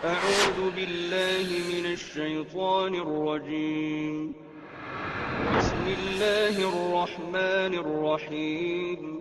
أعوذ بالله من الشيطان الرجيم. بسم الله الرحمن الرحيم.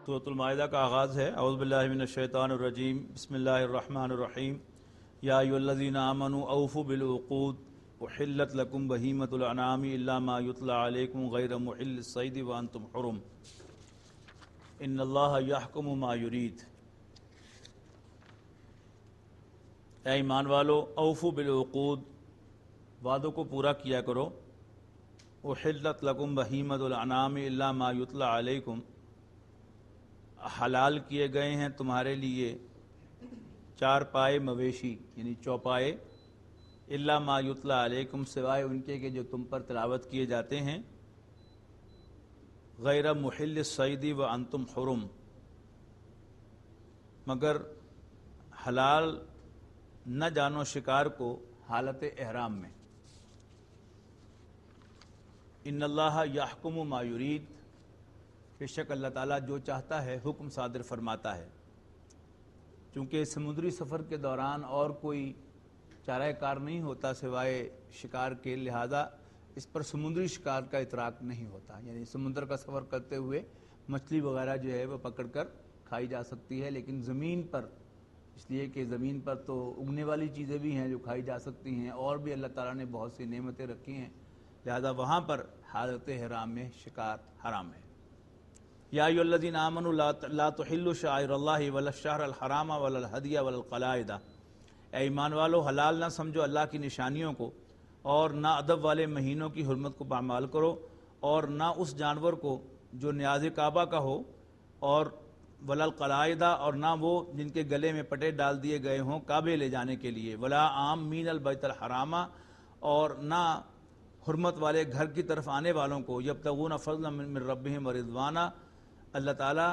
سورۃ المائدہ کا آغاز ہے۔ اعوذ باللہ من الشیطان الرجیم، بسم اللہ الرحمن الرحیم۔ یا ایھا الذین آمنوا اوفوا بالعقود احلت لکم بہیمۃ الانعام الا ما یتلی علیکم غیر محل الصید وانتم حرم ان اللہ یحکم ما یرید۔ اے ایمان والو، اوفوا بالعقود، وعدوں کو پورا کیا کرو۔ احلت لکم بہیمۃ الانعام الا ما یتلی علیکم، حلال کیے گئے ہیں تمہارے لیے چار پائے مویشی یعنی چوپائے، الا ما یتلی علیکم، سوائے ان کے کہ جو تم پر تلاوت کیے جاتے ہیں، غیر محل الصید وانتم حرم، مگر حلال نہ جانو شکار کو حالت احرام میں۔ ان اللہ یحکم ما یرید، بے شک اللہ تعالیٰ جو چاہتا ہے حکم صادر فرماتا ہے۔ چونکہ سمندری سفر کے دوران اور کوئی چارہ کار نہیں ہوتا سوائے شکار کے، لہذا اس پر سمندری شکار کا اطلاق نہیں ہوتا، یعنی سمندر کا سفر کرتے ہوئے مچھلی وغیرہ جو ہے وہ پکڑ کر کھائی جا سکتی ہے، لیکن زمین پر، اس لیے کہ زمین پر تو اگنے والی چیزیں بھی ہیں جو کھائی جا سکتی ہیں، اور بھی اللہ تعالیٰ نے بہت سی نعمتیں رکھی ہیں، لہذا وہاں پر حالت احرام میں شکار حرام ہے۔ یا ایھا الذین آمنوا لا تحلوا شعائر اللہ ولا الشہر الحرام ولا الہدی ولا القلائد، اے ایمان والو، حلال نہ سمجھو اللہ کی نشانیوں کو، اور نہ ادب والے مہینوں کی حرمت کو پامال کرو، اور نہ اس جانور کو جو نیاز کعبہ کا ہو، اور ولا القلائد، اور نہ وہ جن کے گلے میں پٹے ڈال دیے گئے ہوں کعبے لے جانے کے لیے، ولا عامین البیت الحرام، اور نہ حرمت والے گھر کی طرف آنے والوں کو، یبتغون فضلا من ربہم ورضوانا، اللہ تعالیٰ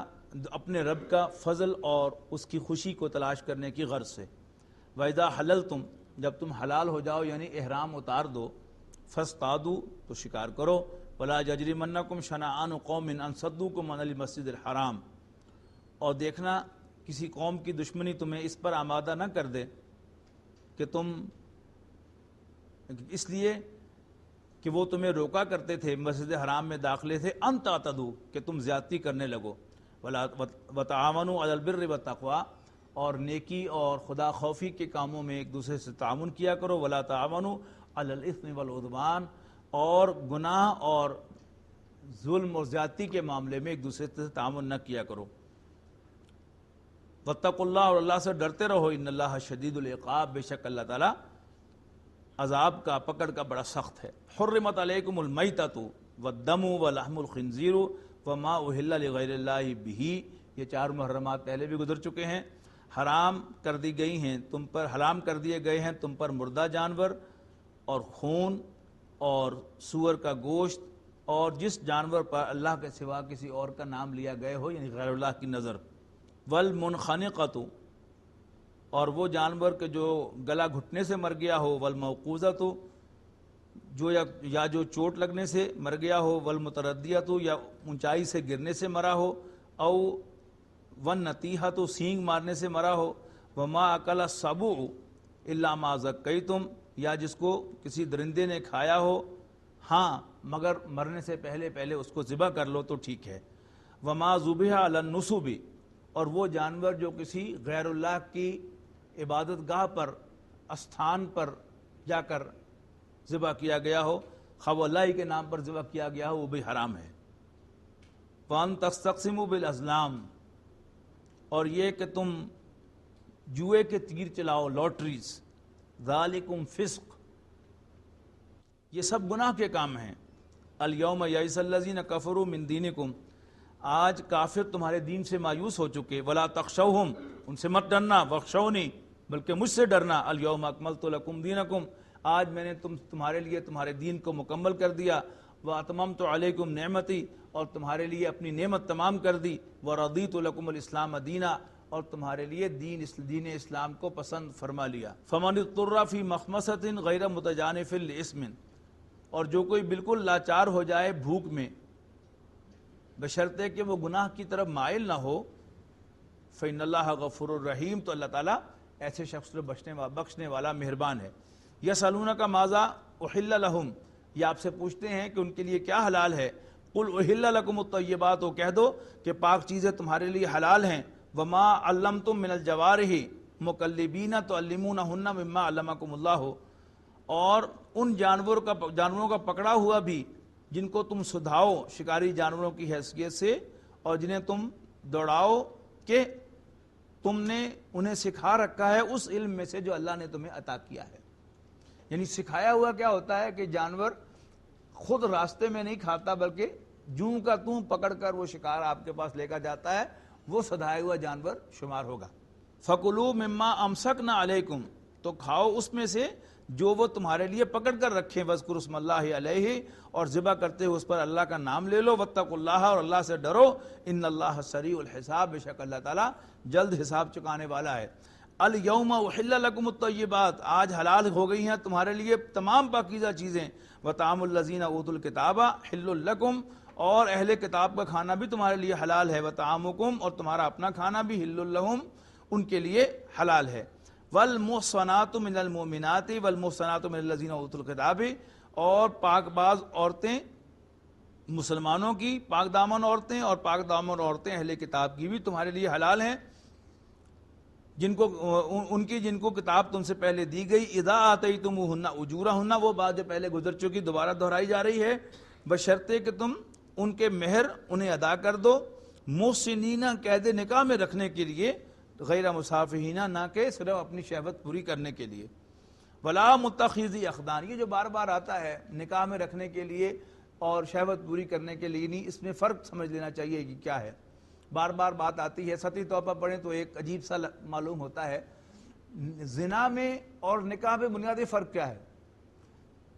اپنے رب کا فضل اور اس کی خوشی کو تلاش کرنے کی غرض سے۔ وَإِذَا حَلَلْتُمْ، جب تم حلال ہو جاؤ یعنی احرام اتار دو، فاصطادوا، تو شکار کرو، وَلَا يَجْرِمَنَّكُمْ شَنَآنُ قَوْمٍ أَن صَدُّوكُمْ عَنِ الْمَسْجِدِ الْحَرَامِ، اور دیکھنا کسی قوم کی دشمنی تمہیں اس پر آمادہ نہ کر دے کہ تم، اس لیے کہ وہ تمہیں روکا کرتے تھے مسجد حرام میں داخلے سے، ان تعتدوا، کہ تم زیادتی کرنے لگو، وتعاونوا علی البر والتقوی، اور نیکی اور خدا خوفی کے کاموں میں ایک دوسرے سے تعاون کیا کرو، ولا تعاونوا علی الاثم والعدوان، اور گناہ اور ظلم اور زیادتی کے معاملے میں ایک دوسرے سے تعاون نہ کیا کرو۔ واتقوا اللہ، اور اللہ سے ڈرتے رہو، ان اللہ شدید العقاب، بے شک اللہ تعالیٰ عذاب کا، پکڑ کا بڑا سخت ہے۔ حرمت علیکم المیتۃ والدم ولحم الخنزیر وما اہل لغیر اللہ بہ، یہ چار محرمات پہلے بھی گزر چکے ہیں۔ حرام کر دی گئی ہیں تم پر، حرام کر دیے گئے ہیں تم پر مردہ جانور اور خون اور سور کا گوشت، اور جس جانور پر اللہ کے سوا کسی اور کا نام لیا گئے ہو یعنی غیر اللہ کی نظر، والمنخنقۃ، اور وہ جانور کہ جو گلا گھٹنے سے مر گیا ہو، والموقوذۃ، جو یا جو چوٹ لگنے سے مر گیا ہو، والمتردیۃ، یا اونچائی سے گرنے سے مرا ہو، او والنطیحۃ، سینگ مارنے سے مرا ہو، وما اکل السبع الا ما ذکیتم، یا جس کو کسی درندے نے کھایا ہو، ہاں مگر مرنے سے پہلے پہلے اس کو ذبح کر لو تو ٹھیک ہے۔ وما ذبح علی النصب، اور وہ جانور جو کسی غیر اللہ کی عبادت گاہ پر، استھان پر جا کر ذبح کیا گیا ہو، خواہ وہ اللہ کے نام پر ذبح کیا گیا ہو، وہ بھی حرام ہے۔ وَأَن تَسْتَقْسِمُوا بِالْأَزْلَامِ، اور یہ کہ تم جوئے کے تیر چلاؤ، لاٹریز، ذَلِكُمْ فِسْق، یہ سب گناہ کے کام ہیں۔ الْيَوْمَ يَئِسَ الَّذِينَ كَفَرُوا مِن دِينِكُمْ، آج کافر تمہارے دین سے مایوس ہو چکے، وَلَا تَخْشَوْهُمْ، ان سے مت ڈرنا، وَاخْشَوْنِي، بلکہ مجھ سے ڈرنا۔ الیوم اکملت لکم دینکم، آج میں نے تمہارے لیے تمہارے دین کو مکمل کر دیا، واتممت علیکم نعمتی، اور تمہارے لیے اپنی نعمت تمام کر دی، ورضیت لکم الاسلام دینا، اور تمہارے لیے دین اسلام کو پسند فرما لیا۔ فمن اضطر فی مخمصۃ غیر متجانف لإثم، اور جو کوئی بالکل لاچار ہو جائے بھوک میں بشرطے کہ وہ گناہ کی طرف مائل نہ ہو، فإن اللہ غفور الرحیم، تو اللہ تعالیٰ ایسے شخص کو بخشنے والا مہربان ہے۔ یسألونک ماذا احل لہم، یہ آپ سے پوچھتے ہیں کہ ان کے لیے کیا حلال ہے۔ قل احل لکم الطیبات، تو کہہ دو کہ پاک چیزیں تمہارے لیے حلال ہیں۔ وما علمتم من الجوارح مکلبین تعلمونہن مما علمکم اللہ، اور ان جانوروں کا پکڑا ہوا بھی جن کو تم سدھاؤ شکاری جانوروں کی حیثیت سے، اور جنہیں تم دوڑاؤ کہ تم نے انہیں سکھا رکھا ہے اس علم میں سے جو اللہ نے تمہیں عطا کیا ہے۔ یعنی سکھایا ہوا کیا ہوتا ہے کہ جانور خود راستے میں نہیں کھاتا، بلکہ جوں کا توں پکڑ کر وہ شکار آپ کے پاس لے کر جاتا ہے، وہ سدھایا ہوا جانور شمار ہوگا۔ فَكُلُوا مِمَّا أَمْسَكْنَا عَلَيْكُمْ، تو کھاؤ اس میں سے جو وہ تمہارے لیے پکڑ کر رکھیں، وَاذْكُرُوا اسْمَ اللَّهِ عَلَيْهِ، اور ذبح کرتے ہوئے اس پر اللہ کا نام لے لو، وَاتَّقُوا اللَّهَ، اور اللہ سے ڈرو، إِنَّ اللَّهَ سَرِيعُ الْحِسَابِ، بے شک اللہ تعالیٰ جلد حساب چکانے والا ہے۔ الْيَوْمَ أُحِلَّ لَكُمُ الطَّيِّبَاتُ، آج حلال ہو گئی ہیں تمہارے لیے تمام پاکیزہ چیزیں، وَطَعَامُ الَّذِينَ أُوتُوا الْكِتَابَ حِلٌّ لَكُمْ، اور اہل کتاب کا کھانا بھی تمہارے لیے حلال ہے، وَطَعَامُكُمْ، اور تمہارا اپنا کھانا بھی حِلٌّ لَهُمْ، ان کے لیے حلال ہے۔ والمحصنات من المؤمنات والمحصنات من الذین اوتوا الکتاب، اور پاک باز عورتیں مسلمانوں کی، پاک دامن عورتیں اور پاک دامن عورتیں اہل کتاب کی بھی تمہارے لیے حلال ہیں، جن کو کتاب تم سے پہلے دی گئی۔ اذا آتیتموہن اجورہن، وہ بات جو پہلے گزر چکی دوبارہ دہرائی جا رہی ہے، بشرطے کہ تم ان کے مہر انہیں ادا کر دو، محسنین قید نکاح میں رکھنے کے لیے، غیر مسافحین، نہ کہ صرف اپنی شہوت پوری کرنے کے لیے۔ ولا متخذی اخدان، یہ جو بار بار آتا ہے نکاح میں رکھنے کے لیے اور شہوت پوری کرنے کے لیے نہیں، اس میں فرق سمجھ لینا چاہیے کہ کیا ہے۔ بار بار بات آتی ہے، سطحی طور پر پڑھیں تو ایک عجیب سا معلوم ہوتا ہے۔ زنا میں اور نکاح میں بنیادی فرق کیا ہے؟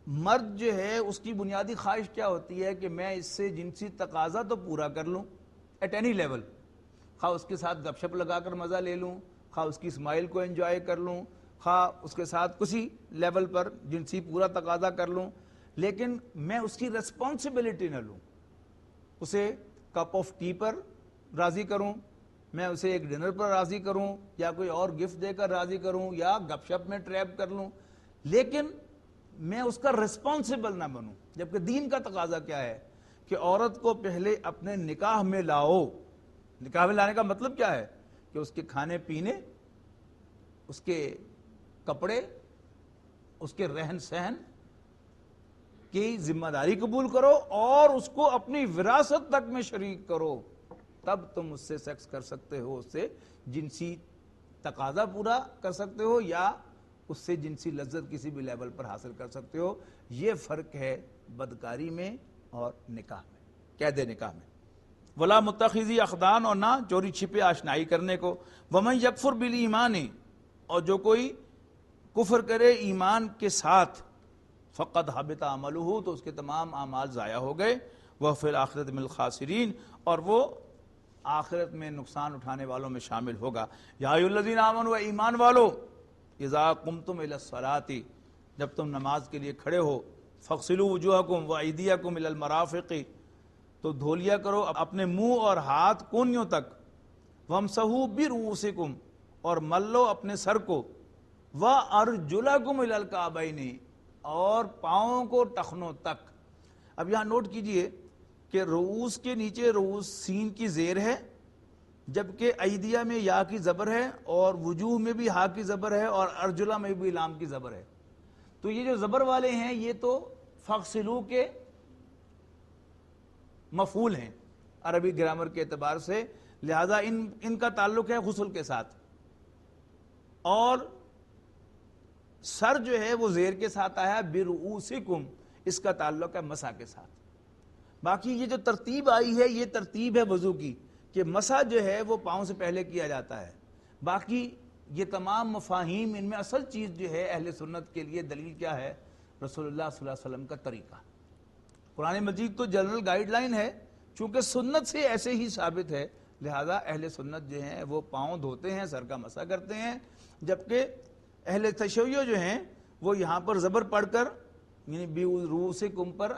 مرد جو ہے اس کی بنیادی خواہش کیا ہوتی ہے کہ میں اس سے جنسی تقاضا تو پورا کر لوں ایٹ اینی لیول، خواہ اس کے ساتھ گپ شپ لگا کر مزہ لے لوں، خواہ اس کی اسمائل کو انجوائے کر لوں، خواہ اس کے ساتھ کسی لیول پر جنسی پورا تقاضا کر لوں، لیکن میں اس کی ریسپانسبلٹی نہ لوں، اسے کپ آف ٹی پر راضی کروں، میں اسے ایک ڈنر پر راضی کروں، یا کوئی اور گفٹ دے کر راضی کروں، یا گپ شپ میں ٹریپ کر لوں، لیکن میں اس کا ریسپانسبل نہ بنوں۔ جبکہ دین کا تقاضا کیا ہے کہ عورت کو پہلے اپنے نکاح میں لاؤ۔ نکاح میں لانے کا مطلب کیا ہے کہ اس کے کھانے پینے، اس کے کپڑے، اس کے رہن سہن کی ذمہ داری قبول کرو، اور اس کو اپنی وراثت تک میں شریک کرو، تب تم اس سے سیکس کر سکتے ہو، اس سے جنسی تقاضا پورا کر سکتے ہو، یا اس سے جنسی لذت کسی بھی لیول پر حاصل کر سکتے ہو۔ یہ فرق ہے بدکاری میں اور نکاح میں، قید نکاح میں۔ ولا متخذی اخدان، اور نہ چوری چھپے آشنائی کرنے کو۔ ومن یکفر بالایمان، اور جو کوئی کفر کرے ایمان کے ساتھ، فقد حبط عملہ، تو اس کے تمام اعمال ضائع ہو گئے، وہ فی الآخرۃ من الخاسرین، اور وہ آخرت میں نقصان اٹھانے والوں میں شامل ہوگا۔ یا ایھا الذین آمنوا، ایمان والو، اذا قمتم الی الصلاۃ، جب تم نماز کے لیے کھڑے ہو، فاغسلوا وجوہکم وایدیکم الی المرافق، تو دھو لیا کرو اپنے منہ اور ہاتھ کونیوں تک، وامسحوا برؤوسکم، اور مل لو اپنے سر کو، وارجلکم الی الکعبین، اور پاؤں کو ٹخنوں تک۔ اب یہاں نوٹ کیجئے کہ رؤوس کے نیچے رؤوس سین کی زیر ہے، جبکہ ایدیہ میں یا کی زبر ہے، اور وجوہ میں بھی ہا کی زبر ہے، اور ارجلہ میں بھی لام کی زبر ہے۔ تو یہ جو زبر والے ہیں یہ تو فاغسلوا کے مفعول ہیں عربی گرامر کے اعتبار سے، لہذا ان کا تعلق ہے غسل کے ساتھ، اور سر جو ہے وہ زیر کے ساتھ آیا برؤوسکم، اس کا تعلق ہے مسح کے ساتھ۔ باقی یہ جو ترتیب آئی ہے یہ ترتیب ہے وضو کی، کہ مسح جو ہے وہ پاؤں سے پہلے کیا جاتا ہے، باقی یہ تمام مفاہیم، ان میں اصل چیز جو ہے اہل سنت کے لیے دلیل کیا ہے؟ رسول اللہ صلی اللہ علیہ وسلم کا طریقہ۔ قرآن مجید تو جنرل گائیڈ لائن ہے، چونکہ سنت سے ایسے ہی ثابت ہے، لہذا اہل سنت جو ہیں وہ پاؤں دھوتے ہیں، سر کا مسح کرتے ہیں، جبکہ اہل تشیع جو ہیں وہ یہاں پر زبر پڑھ کر، یعنی بیروسکم پر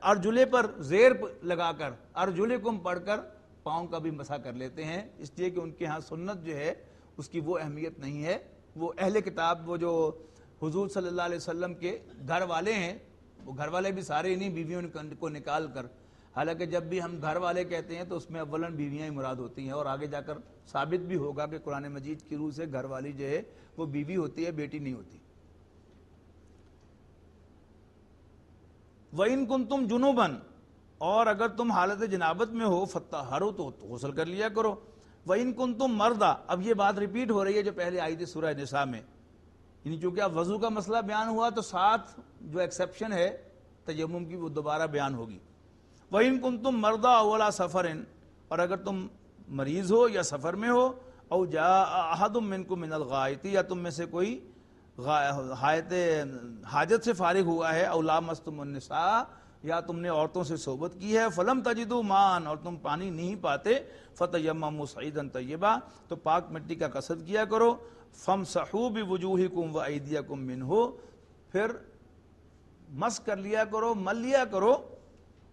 ارجلے پر زیر لگا کر ارجلکم پڑھ کر پاؤں کا بھی مسح کر لیتے ہیں، اس لیے کہ ان کے ہاں سنت جو ہے اس کی وہ اہمیت نہیں ہے۔ وہ اہل کتاب، وہ جو حضور صلی اللہ علیہ وسلم کے گھر والے ہیں، وہ گھر والے بھی سارے نہیں، بیویوں کو نکال کر، حالانکہ جب بھی ہم گھر والے کہتے ہیں تو اس میں اولاً بیویاں ہی مراد ہوتی ہیں، اور آگے جا کر ثابت بھی ہوگا کہ قرآن مجید کی روح سے گھر والی جو ہے وہ بیوی ہوتی ہے، بیٹی نہیں ہوتی۔ وَإِن كُنتُمْ جُنُوبًا، اور اگر تم حالت جنابت میں ہو فَطَّهَّرُوا، تو غسل کر لیا کرو۔ وَإِن كُنتُمْ مَرْضَىٰ، اب یہ بات ریپیٹ ہو رہی ہے جو پہلے آئی تھی سورہ نساء میں، یعنی چونکہ اب وضو کا مسئلہ بیان ہوا تو ساتھ جو ایکسیپشن ہے تیمم کی وہ دوبارہ بیان ہوگی۔ وَإِن كُنتُمْ مَرْضَىٰ أَوْ عَلَىٰ سَفَرٍ، اور اگر تم مریض ہو یا سفر میں ہو، أَوْ جَاءَ أَحَدٌ مِّنكُم مِّنَ الْغَائِطِ، یا تم میں سے کوئی حاجت سے فارغ ہوا ہے، أَوْ لَامَسْتُمُ النِّسَاءَ، یا تم نے عورتوں سے صحبت کی ہے، فَلَمْ تَجِدُوا مَاءً، اور تم پانی نہیں پاتے، فَتَيَمَّمُوا صَعِيدًا طَيِّبًا، تو پاک مٹی کا قصد کیا کرو، فَامْسَحُوا بِوُجُوهِكُمْ وَأَيْدِيَكُمْ مِنْهُ، پھر مس کر لیا کرو، مل لیا کرو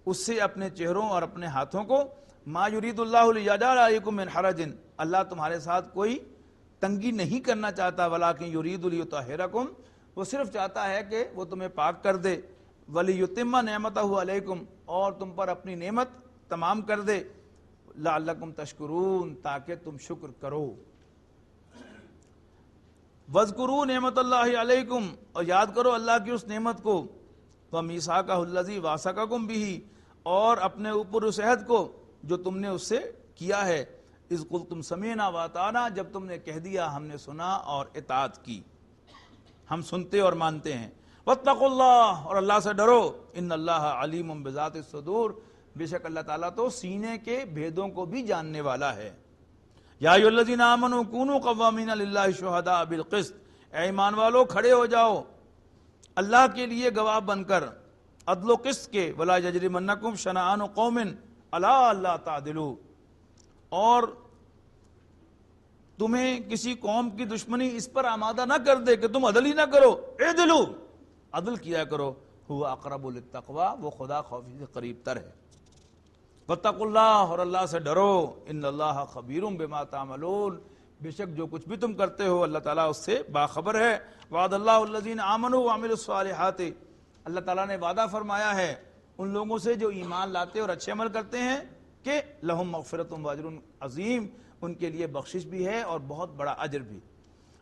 اس سے اپنے چہروں اور اپنے ہاتھوں کو۔ ما یرید اللہ لیجعل علیکم من حرج، اللہ تمہارے ساتھ کوئی تنگی نہیں کرنا چاہتا، ولکن یرید لیطہرکم، وہ صرف چاہتا ہے کہ وہ تمہیں پاک کر دے، ولیتم نعمتہ علیکم، اور تم پر اپنی نعمت تمام کر دے، لعلکم تشکرون، تاکہ تم شکر کرو۔ وَاذْكُرُوا نعمت اللہ علیکم، اور یاد کرو اللہ کی اس نعمت کو، وَمِيثَاقَهُ الَّذِي وَاثَقَكُم بِهِ، اور اپنے اوپر اس عہد کو جو تم نے اس سے کیا ہے، اذ قلتم سمعنا وَأَطَعْنَا، جب تم نے کہہ دیا ہم نے سنا اور اطاعت کی، ہم سنتے اور مانتے ہیں۔ وَاتَّقُوا اللَّهَ، اور اللہ سے ڈرو، ان اللہ علیم بذات الصدور، بے شک اللہ تعالیٰ تو سینے کے بھیدوں کو بھی جاننے والا ہے۔ یا ایھا الذین آمنوا کونوا قوامین للہ شہداء بالقسط، اے ایمان والو کھڑے ہو جاؤ اللہ کے لیے گواہ بن کر عدل و قسط کے، ولا یجرمنکم شنآن قوم علی الا تعدلوا، اور تمہیں کسی قوم کی دشمنی اس پر آمادہ نہ کر دے کہ تم عدل ہی نہ کرو، اعدلوا، عدل کیا کرو، هو اقرب للتقوی، وہ خدا خوفی سے قریب تر ہے۔ واتقوا اللہ، اور اللہ سے ڈرو، ان اللہ خبیر بما تعملون، بے شک جو کچھ بھی تم کرتے ہو اللہ تعالیٰ اس سے باخبر ہے۔ وعد اللہ الذین آمنوا وعملوا الصالحات، اللہ تعالیٰ نے وعدہ فرمایا ہے ان لوگوں سے جو ایمان لاتے اور اچھے عمل کرتے ہیں کہ لہم مغفرۃ واجر عظیم، ان کے لیے بخشش بھی ہے اور بہت بڑا اجر بھی۔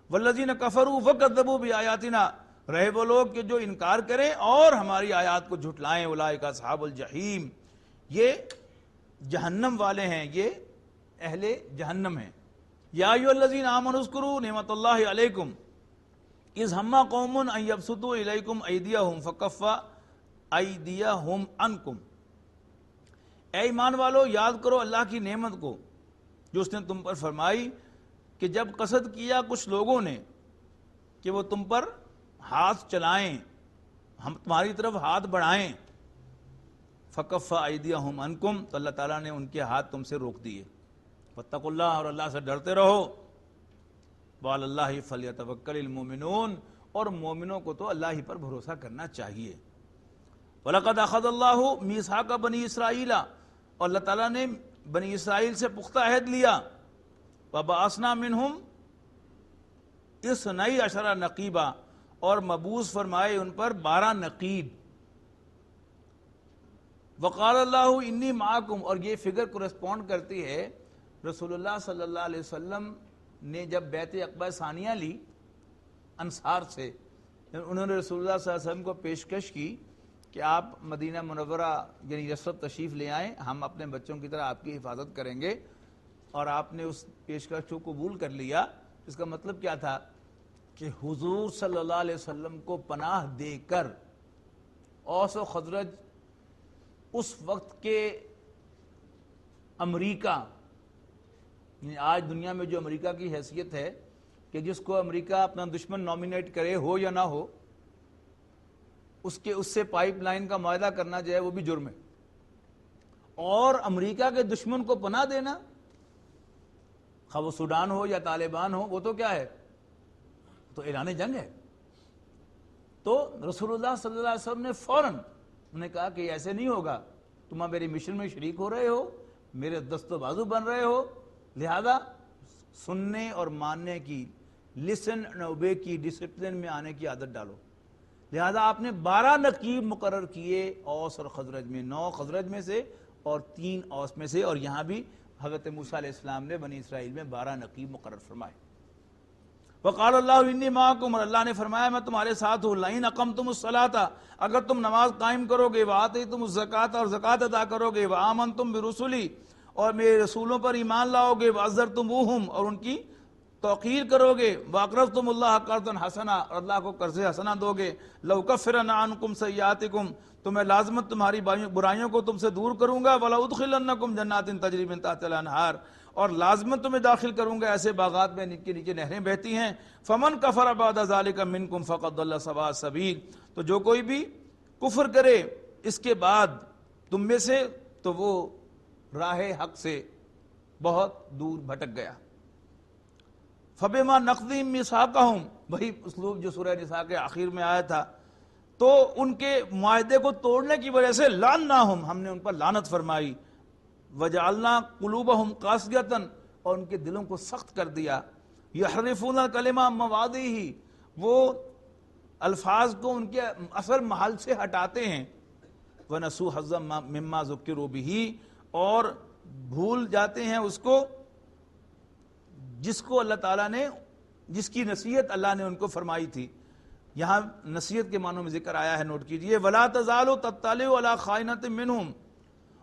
والذین کفروا وکذبوا بآیاتنا، رہے وہ لوگ کہ جو انکار کریں اور ہماری آیات کو جھٹلائیں، اولئک اصحاب الجحیم، یہ جہنم والے ہیں، یہ اہل جہنم ہیں۔ یا ایھا الذین آمنوا اذکروا نعمت اللہ علیکم اذ ہم قوم ان یبسطوا الیکم ایدیہم فکف ایدیہم عنکم، اے ایمان والو یاد کرو اللہ کی نعمت کو جو اس نے تم پر فرمائی کہ جب قصد کیا کچھ لوگوں نے کہ وہ تم پر ہاتھ چلائیں، ہم تمہاری طرف ہاتھ بڑھائیں، فکف ایدیہم عنکم، تو اللہ تعالیٰ نے ان کے ہاتھ تم سے روک دیے۔ واتقوا اللہ، اور اللہ سے ڈرتے رہو، وعلی اللہ فلیتوکل المؤمنون، اور مومنوں کو تو اللہ ہی پر بھروسہ کرنا چاہیے۔ وَلَقَدْ أَخَذَ اللَّهُ مِيثَاقَ بَنِي إِسْرَائِيلَ، اور اللہ تعالیٰ نے بنی اسرائیل سے پختہ عہد لیا، وَبَعَثْنَا مِنْهُمْ 12 نقیبا، اور مبعوث فرمائے ان پر 12 نقیب۔ وقال اللہ انی معکم، اور یہ فگر کورسپونڈ کرتی ہے رسول اللہ صلی اللہ علیہ وسلم نے جب بیعت عقبہ ثانیہ لی انصار سے، انہوں نے رسول اللہ صلی اللہ علیہ وسلم کو پیشکش کی کہ آپ مدینہ منورہ یعنی یثرب تشریف لے آئیں، ہم اپنے بچوں کی طرح آپ کی حفاظت کریں گے، اور آپ نے اس پیشکش کو قبول کر لیا۔ اس کا مطلب کیا تھا کہ حضور صلی اللہ علیہ وسلم کو پناہ دے کر اوس و خزرج، اس وقت کے امریکہ، یعنی آج دنیا میں جو امریکہ کی حیثیت ہے، کہ جس کو امریکہ اپنا دشمن نامینیٹ کرے ہو یا نہ ہو، اس سے پائپ لائن کا معاہدہ کرنا جو ہے وہ بھی جرم ہے، اور امریکہ کے دشمن کو پناہ دینا، خواہ وہ سوڈان ہو یا طالبان ہو، وہ تو کیا ہے، تو اعلان جنگ ہے۔ تو رسول اللہ صلی اللہ علیہ وسلم نے فوراً انہوں نے کہا کہ ایسے نہیں ہوگا، تم میری مشن میں شریک ہو رہے ہو، میرے دست و بازو بن رہے ہو، لہذا سننے اور ماننے کی، لسن اینڈ اوبے کی، ڈسپلن میں آنے کی عادت ڈالو۔ لہذا آپ نے 12 نقیب مقرر کیے اوس اور خزرج میں، 9 خزرج میں سے اور 3 اوس میں سے، اور یہاں بھی حضرت موسیٰ علیہ السلام نے بنی اسرائیل میں 12 نقیب مقرر فرمائے۔ وقال اللہ انی معکم، اور اللہ نے فرمایا میں تمہارے ساتھ ہوں، لئن اقمتم الصلاۃ، اگر تم نماز قائم کرو گے، وآتیتم الزکوٰۃ، اور زکوٰۃ ادا کرو گے، وآمنتم برسلی، اور میرے رسولوں پر ایمان لاؤ گے، وعزرتموہم، اور ان کی توقیر کرو گے، واقرضتم اللہ قرضا حسنا، اور اللہ کو قرض حسنا دو گے، لأکفرن عنکم سیئاتکم، تو میں لازمت تمہاری برائیوں کو تم سے دور کروں گا، وَلَأُدْخِلَنَّكُمْ جَنَّاتٍ تَجْرِی مِن تحتہا الانہار، اور لازمت تمہیں داخل کروں گا ایسے باغات میں جن کے نیچے نہریں بہتی ہیں، فَمَنْ كَفَرَ بَعْدَ ذَلِكَ مِنْكُمْ فَقَدْ ضَلَّ سَوَاءَ السَّبِيلِ، تو جو کوئی بھی کفر کرے اس کے بعد تم میں سے، تو وہ راہ حق سے بہت دور بھٹک گیا۔ فَبِمَا نَقْضِهِم مِّيثَاقَهُمْ، وہی اسلوب جو سورہ نساء کے آخر میں آیا تھا، تو ان کے معاہدے کو توڑنے کی وجہ سے لعناہم، ہم نے ان پر لعنت فرمائی، وجعلنا قلوبہم قاسیۃ، اور ان کے دلوں کو سخت کر دیا، یحرفون الکلمۃ عن مواضعہ، وہ الفاظ کو ان کے اصل محل سے ہٹاتے ہیں، ونسوا حظا مما ذکروا بہ، اور بھول جاتے ہیں اس کو جس کو اللہ تعالیٰ نے، جس کی نصیحت اللہ نے ان کو فرمائی تھی۔ یہاں نصیحت کے معنوں میں ذکر آیا ہے، نوٹ کیجئے، وَلَا تَزَالُ تَطَّلِعُ عَلَىٰ خَائِنَةٍ مِّنْهُمْ،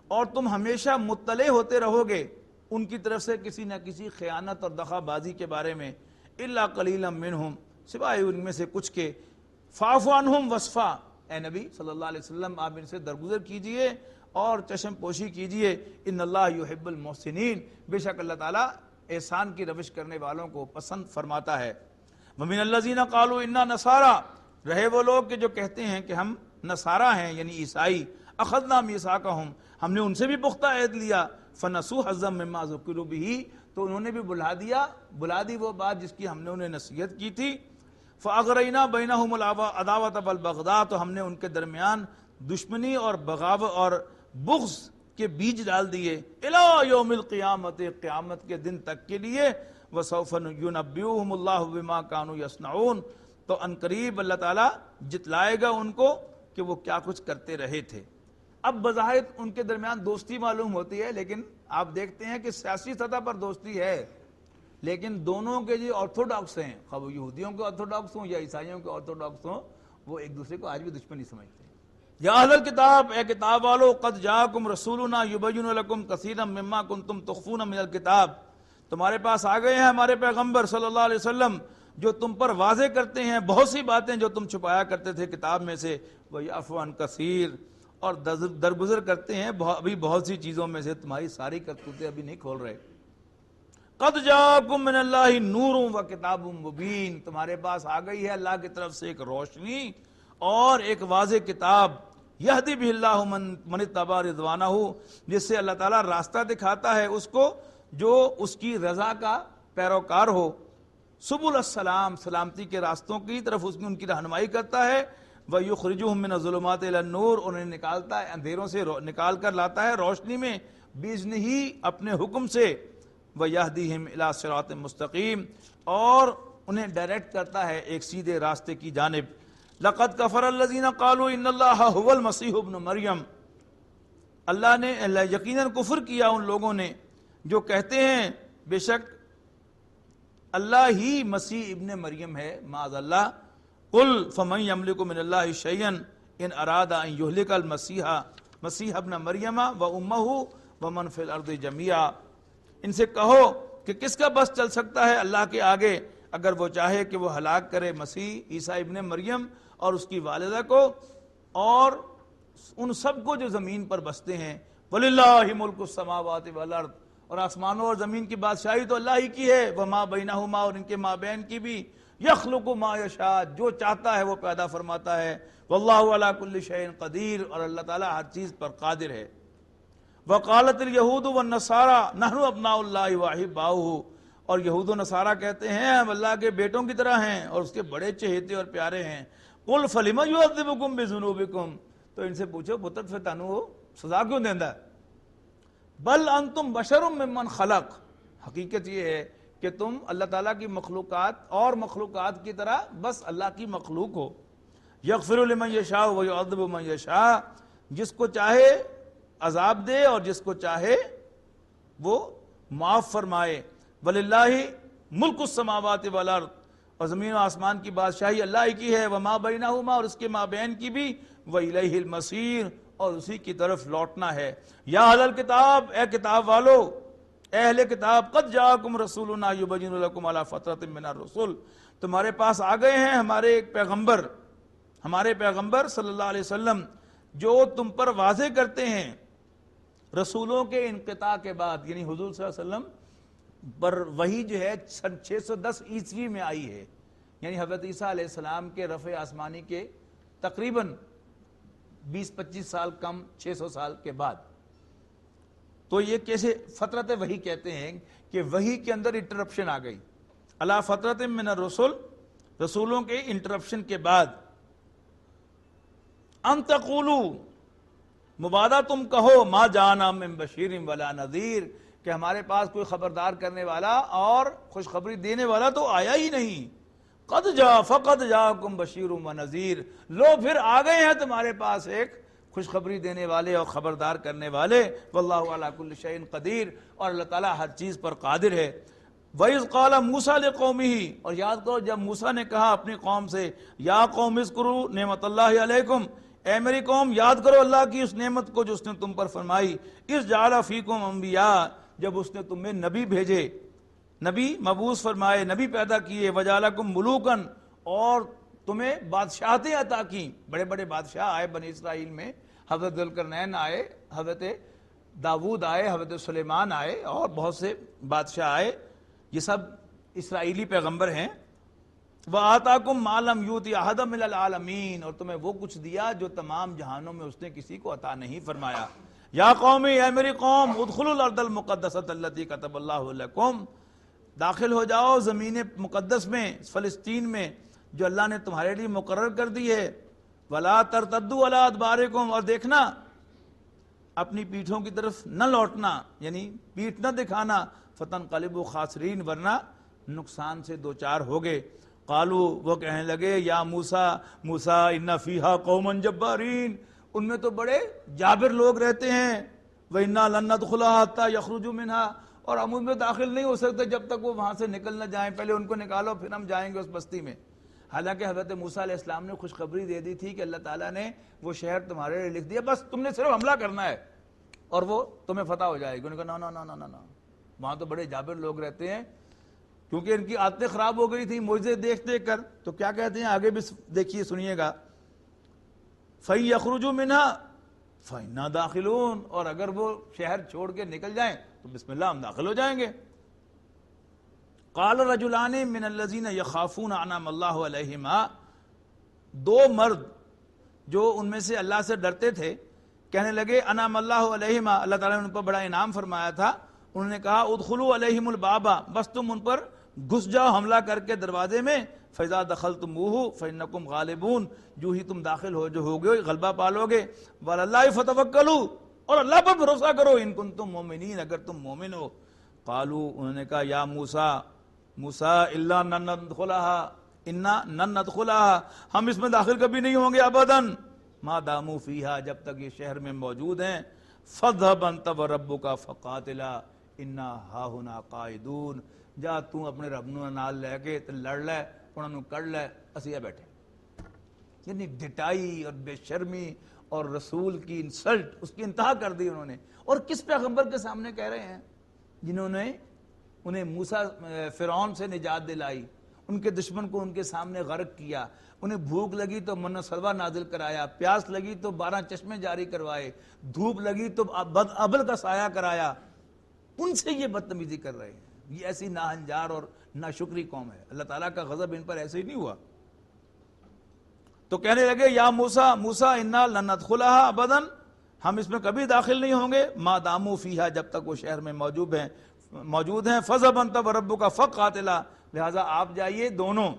اور تم ہمیشہ مطلع ہوتے رہو گے ان کی طرف سے کسی نہ کسی خیانت اور دغا بازی کے بارے میں، إِلَّا قَلِيلًا مِّنْهُمْ، سوائے ان میں سے کچھ کے، فَاعْفُ عَنْهُمْ وَاصْفَحْ، اے نبی صلی اللہ علیہ وسلم آپ ان سے درگزر کیجئے اور چشم پوشی کیجئے، إِنَّ اللَّهَ يُحِبُّ الْمُحْسِنِينَ، بے شک اللہ تعالیٰ احسان کی روش کرنے والوں کو پسند فرماتا ہے۔ وَمِنَ الَّذِينَ قَالُوا إِنَّا نَصَارَىٰ، رہے وہ لوگ کہ جو کہتے ہیں کہ ہم نصارہ ہیں یعنی عیسائی، أَخَذْنَا مِيثَاقَهُمْ، ہم نے ان سے بھی پختہ عہد لیا، فَنَسُوا حَظًّا مِّمَّا ذُكِّرُوا بِهِ، تو انہوں نے بھی بلا دی وہ بات جس کی ہم نے انہیں نصیحت کی تھی، فَأَغْرَيْنَا بَيْنَهُمُ الْعَدَاوَةَ وَالْبَغْضَاءَ، تو ہم نے ان کے درمیان دشمنی اور بغاوت اور بغض کے بیج ڈال دیے، الی یوم القیامت، قیامت کے دن تک کے لیے، وسوف ینبئہم اللہ بما کانوا یصنعون، تو ان قریب اللہ تعالیٰ جتلائے گا ان کو کہ وہ کیا کچھ کرتے رہے تھے۔ اب بظاہر ان کے درمیان دوستی معلوم ہوتی ہے، لیکن آپ دیکھتے ہیں کہ سیاسی سطح پر دوستی ہے، لیکن دونوں کے جو آرتھوڈاکس ہیں، خواہ وہ یہودیوں کے آرتھوڈاکس ہوں یا عیسائیوں کے آرتھوڈاکس ہوں، وہ ایک دوسرے کو آج بھی دشمنی سمجھتے ہیں۔ یا اہل الکتاب، اے کتاب والو، قد جاءکم رسولنا یبین لکم کثیرا مما کنتم تخفون من الکتاب، تمہارے پاس آ گئے ہیں ہمارے پیغمبر صلی اللہ علیہ وسلم جو تم پر واضح کرتے ہیں بہت سی باتیں جو تم چھپایا کرتے تھے کتاب میں سے، وَيَعْفُو عَنْ کثیر، اور درگزر کرتے ہیں ابھی بہت سی چیزوں میں سے، تمہاری ساری کرتوتیں ابھی نہیں کھول رہے۔ قد جاءکم من اللہ نور و کتاب مبین، تمہارے پاس آ گئی ہے اللہ کی طرف سے ایک روشنی اور ایک واضح کتاب، یہدی بہ اللہ من اتبع رضوانہ، جس سے اللہ تعالیٰ راستہ دکھاتا ہے اس کو جو اس کی رضا کا پیروکار ہو، سبل السلام، سلامتی کے راستوں کی طرف اس میں ان کی رہنمائی کرتا ہے، وَيُخْرِجُهُم مِّنَ الظُّلُمَاتِ إِلَى النُّورِ، انہیں نکالتا ہے اندھیروں سے نکال کر لاتا ہے روشنی میں، بِإِذْنِهِ اپنے حکم سے، وَيَهْدِيهِمْ إِلَىٰ صِرَاطٍ مُّسْتَقِيمٍ، اور انہیں ڈائریکٹ کرتا ہے ایک سیدھے راستے کی جانب۔ لَقَدْ كَفَرَ الَّذِينَ قَالُوا إِنَّ اللَّهَ هُوَ الْمَسِيحُ ابْنُ مریم، اللہ نے یقیناً کفر کیا ان لوگوں نے جو کہتے ہیں بے شک اللہ ہی مسیح ابن مریم ہے، معاذ اللہ، قل فمن یملک من اللہ شیئا ان اراد ان یہلک المسیح ابن مریم و امہ ومن فی الارض جميعا، ان سے کہو کہ کس کا بس چل سکتا ہے اللہ کے آگے اگر وہ چاہے کہ وہ ہلاک کرے مسیح عیسیٰ ابن مریم اور اس کی والدہ کو اور ان سب کو جو زمین پر بستے ہیں، وَلِلَّهِ مُلْكُ السَّمَاوَاتِ وَالْأَرْضِ، اور آسمانوں اور زمین کی بادشاہی تو اللہ ہی کی ہے، وما بینہما، اور ان کے مابین کی بھی، یخلق ما یشاء، جو چاہتا ہے وہ پیدا فرماتا ہے، واللہ علی کل شیء قدیر، اور اللہ تعالیٰ ہر چیز پر قادر ہے۔ وقالت الیہود والنصارى نحن ابناء اللہ واحباؤہ، اور یہود و نصارہ کہتے ہیں ہم اللہ کے بیٹوں کی طرح ہیں اور اس کے بڑے چہیتے اور پیارے ہیں۔ قل فلم یعذبکم بذنوبکم، تو ان سے پوچھو پتر پھر تانوں سزا کیوں دیندا ہے؟ بل انتم بشر ممن خلق، حقیقت یہ ہے کہ تم اللہ تعالیٰ کی مخلوقات اور مخلوقات کی طرح بس اللہ کی مخلوق ہو۔ یغفر لمن یشاء ویعذب من یشاء، جس کو چاہے عذاب دے اور جس کو چاہے وہ معاف فرمائے۔ وللہ ملک السماوات والارض، اور زمین و آسمان کی بادشاہی اللہ ہی کی ہے، وما بینہما، اور اس کے مابین کی بھی، وإلیہ المصیر، اور اسی کی طرف لوٹنا ہے۔ یا اہل الکتاب، اے کتاب والو، اے اہل کتاب، قد جاءکم رسولنا یبین لکم علی فترۃ من الرسل، تمہارے پاس آ گئے ہیں ہمارے پیغمبر صلی اللہ علیہ وسلم، جو تم پر واضح کرتے ہیں رسولوں کے انقطاع کے بعد، یعنی حضور صلی اللہ علیہ وسلم پر وحی جو ہے سن 610 عیسوی میں آئی ہے، یعنی حضرت عیسیٰ علیہ السلام کے رفع آسمانی کے تقریباً 20-25 سال کم، 600 سال کے بعد۔ تو یہ کیسے فترت وحی کہتے ہیں کہ وحی کے اندر انٹرپشن آ گئی، علی فترۃ من الرسل، رسولوں کے انٹرپشن کے بعد۔ ان تقولوا، مبادہ تم کہو، ما جانا من بشیر ولا نذیر، کہ ہمارے پاس کوئی خبردار کرنے والا اور خوشخبری دینے والا تو آیا ہی نہیں۔ قد فقد جاءکم بشیر و نذیر، لو پھر آ گئے ہیں تمہارے پاس ایک خوشخبری دینے والے اور خبردار کرنے والے، واللہ علی کل شیء قدیر، اور اللہ تعالیٰ ہر چیز پر قادر ہے۔ وَإِذْ قَالَ مُوسَىٰ لِقَوْمِهِ، اور یاد کرو جب موسیٰ نے کہا اپنی قوم سے، یا قوم اذکروا نعمت اللہ علیکم، اے میری قوم یاد کرو اللہ کی اس نعمت کو جو اس نے تم پر فرمائی، اذ جعل فیکم انبیاء، جب اس نے تمہیں نبی بھیجے، نبی مبعوث فرمائے، نبی پیدا کیے، وجعلکم ملوکن، اور تمہیں بادشاہتیں عطا کی، بڑے بڑے بادشاہ آئے بنی اسرائیل میں، حضرت ذوالقرنین آئے، حضرت داود آئے، حضرت سلیمان آئے، اور بہت سے بادشاہ آئے، یہ سب اسرائیلی پیغمبر ہیں۔ وَآتَاكُمْ مَا لَمْ يُؤْتِ أَحَدًا مِنَ الْعَالَمِينَ، اور تمہیں وہ کچھ دیا جو تمام جہانوں میں اس نے کسی کو عطا نہیں فرمایا۔ یا قومی، اے میری قوم، ادخلوا الارض المقدسۃ التي كتب اللہ لکم، داخل ہو جاؤ زمین مقدس میں، فلسطین میں، جو اللہ نے تمہارے لیے مقرر کر دی ہے۔ ولا ترتدوا علی ادبارکم، اور دیکھنا اپنی پیٹھوں کی طرف نہ لوٹنا، یعنی پیٹھ نہ دکھانا، فتنقلبوا خاسرین، ورنہ نقصان سے دوچار ہوگے۔ قالوا، وہ کہنے لگے، یا موسیٰ ان فیہا قوما جبارین، ان میں تو بڑے جابر لوگ رہتے ہیں، وَإِنَّا لَن نَدْخُلَهَا حَتَّى يَخْرُجُوا مِنْهَا، اور ہم ان میں داخل نہیں ہو سکتے جب تک وہ وہاں سے نکل نہ جائیں، پہلے ان کو نکالو پھر ہم جائیں گے اس بستی میں۔ حالانکہ حضرت موسیٰ علیہ السلام نے خوشخبری دے دی تھی کہ اللہ تعالیٰ نے وہ شہر تمہارے لیے لکھ دیا، بس تم نے صرف حملہ کرنا ہے اور وہ تمہیں فتح ہو جائے گی۔ انہوں نے کہا نا، وہاں تو بڑے جابر لوگ رہتے ہیں، کیونکہ ان کی عادتیں خراب ہو گئی تھیں معجزے دیکھ دیکھ کر۔ تو کیا کہتے ہیں آگے بھی دیکھیے، سنیے گا، فَإِن يَخْرُجُوا مِنْهَا فَإِنَّا دَاخِلُونَ، اور اگر وہ شہر چھوڑ کے نکل جائیں تو بسم اللہ ہم داخل ہو جائیں گے۔ قال رجلان من الذین یخافون انعم اللہ علیہما، دو مرد جو ان میں سے اللہ سے ڈرتے تھے کہنے لگے، انعم اللہ علیہما، اللہ تعالیٰ نے ان پر بڑا انعام فرمایا تھا، انہوں نے کہا، ادخلوا علیہم الباب، بس تم ان پر گھس جاؤ حملہ کر کے دروازے میں، فَإِذَا دَخَلْتُمُوهُ فَإِنَّكُمْ غَالِبُونَ، جو ہی تم داخل ہوگے غلبہ پالو گے، وَعَلَى اللَّهِ فَتَوَكَّلُوا، اور اللہ پر بھروسہ کرو، ان کنتم مومنین، اگر تم مومن ہو۔ قالوا، انہوں نے کہا، یا موسیٰ الا لن ندخلها، ہم اس میں داخل کبھی نہیں ہوں گے ابداً، ما داموا فیہا، جب تک یہ شہر میں موجود ہیں، فَاذْهَبْ أَنْتَ وَرَبُّكَ فَقَاتِلَا إِنَّا هَاهُنَا قَاعِدُونَ، جا تو اپنے رب نو نال لے کے لڑ لے، انہوں نے کڑ لے، اسی بیٹھے۔ یعنی ڈٹائی اور بے شرمی اور رسول کی انسلٹ، اس کی انتہا کر دی انہوں نے۔ اور کس پیغمبر کے سامنے کہہ رہے ہیں؟ جنہوں نے انہیں موسیٰ فرعون سے نجات دلائی، ان کے دشمن کو ان کے سامنے غرق کیا، انہیں بھوک لگی تو من و سلوہ نازل کرایا، پیاس لگی تو 12 چشمے جاری کروائے، دھوپ لگی تو ابل کا سایہ کرایا، ان سے یہ بدتمیزی کر رہے ہیں. یہ ایسی ناہنجار اور ناشکری قوم ہے. اللہ تعالیٰ کا غضب ان پر ایسے ہی نہیں ہوا. تو کہنے لگے یا موسیٰ موسیٰ انا لن ندخلها ابدا، ہم اس میں کبھی داخل نہیں ہوں گے، ما داموا فیہا، جب تک وہ شہر میں موجود ہیں. فذهب انت وربک فقاتلا، لہذا آپ جائیے دونوں،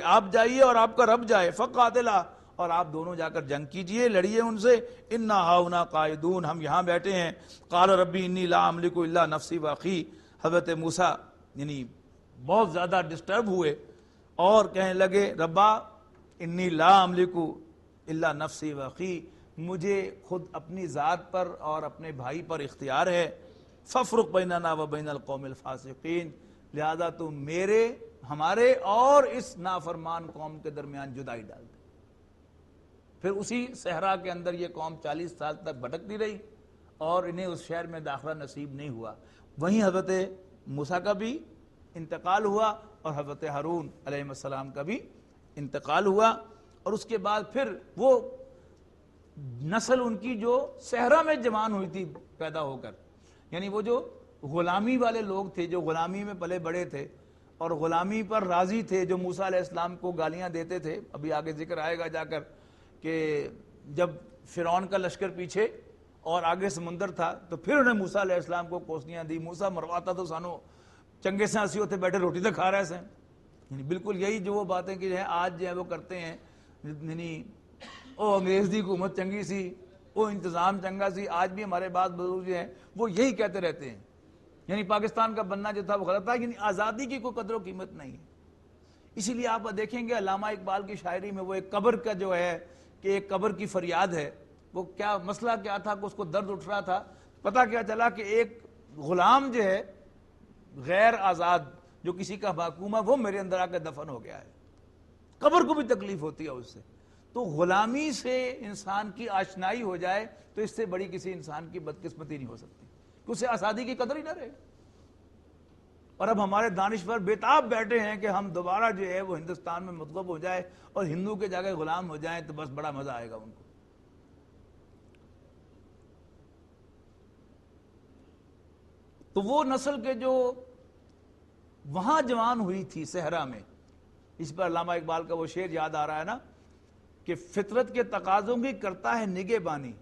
آپ جائیے اور آپ کا رب جائے، فقاتلا، اور آپ دونوں جا کر جنگ کیجئے، لڑیے ان سے. انا ہاؤنا قائدون، ہم یہاں بیٹھے ہیں. قال ربی انی لا املک الا نفسی واخی، حضرت موسیٰ یعنی بہت زیادہ ڈسٹرب ہوئے اور کہنے لگے ربا انی لا املک الا نفسی واخی، مجھے خود اپنی ذات پر اور اپنے بھائی پر اختیار ہے. فافرق بیننا و بین القوم الفاسقین، لہذا تو ہمارے اور اس نافرمان قوم کے درمیان جدائی ڈال دے. پھر اسی صحرا کے اندر یہ قوم 40 سال تک بھٹکتی رہی اور انہیں اس شہر میں داخلہ نصیب نہیں ہوا. وہیں حضرت موسیٰ کا بھی انتقال ہوا اور حضرت ہارون علیہ السلام کا بھی انتقال ہوا. اور اس کے بعد پھر وہ نسل ان کی جو صحرا میں جوان ہوئی تھی پیدا ہو کر، یعنی وہ جو غلامی والے لوگ تھے، جو غلامی میں پلے بڑے تھے اور غلامی پر راضی تھے، جو موسیٰ علیہ السلام کو گالیاں دیتے تھے. ابھی آگے ذکر آئے گا جا کر کہ جب فرعون کا لشکر پیچھے اور آگے سمندر تھا تو پھر انہیں موسیٰ علیہ السلام کو کوسنیاں دی. موسیٰ مرواتا تو سانو چنگے سے ہنسی ہوتے بیٹھے روٹی تو کھا رہے سے. یعنی بالکل یہی جو وہ باتیں کہ جو ہے آج جو ہے وہ کرتے ہیں، یعنی او انگریز دی حکومت چنگی سی، او انتظام چنگا سی. آج بھی ہمارے بعض بزرگ جو ہیں وہ یہی کہتے رہتے ہیں. یعنی پاکستان کا بننا جو تھا وہ غلط تھا، یعنی آزادی کی کوئی قدر و قیمت نہیں ہے. اسی لیے آپ دیکھیں گے علامہ اقبال کی شاعری میں وہ ایک قبر کا جو ہے کہ ایک قبر کی فریاد ہے، وہ کیا مسئلہ کیا تھا کہ اس کو درد اٹھ رہا تھا. پتہ کیا چلا کہ ایک غلام جو ہے غیر آزاد جو کسی کا محکوم ہے وہ میرے اندر آ کے دفن ہو گیا ہے. قبر کو بھی تکلیف ہوتی ہے اس سے. تو غلامی سے انسان کی آشنائی ہو جائے تو اس سے بڑی کسی انسان کی بدقسمتی نہیں ہو سکتی کہ اسے آزادی کی قدر ہی نہ رہے. اور اب ہمارے دانشور بےتاب بیٹھے ہیں کہ ہم دوبارہ جو ہے وہ ہندوستان میں مطلب ہو جائے اور ہندو کے جگہ غلام ہو جائیں تو بس بڑا مزہ آئے گا ان کو. تو وہ نسل کے جو وہاں جوان ہوئی تھی صحرا میں، اس پر علامہ اقبال کا وہ شعر یاد آ رہا ہے نا کہ فطرت کے تقاضوں کی کرتا ہے نگہبانی،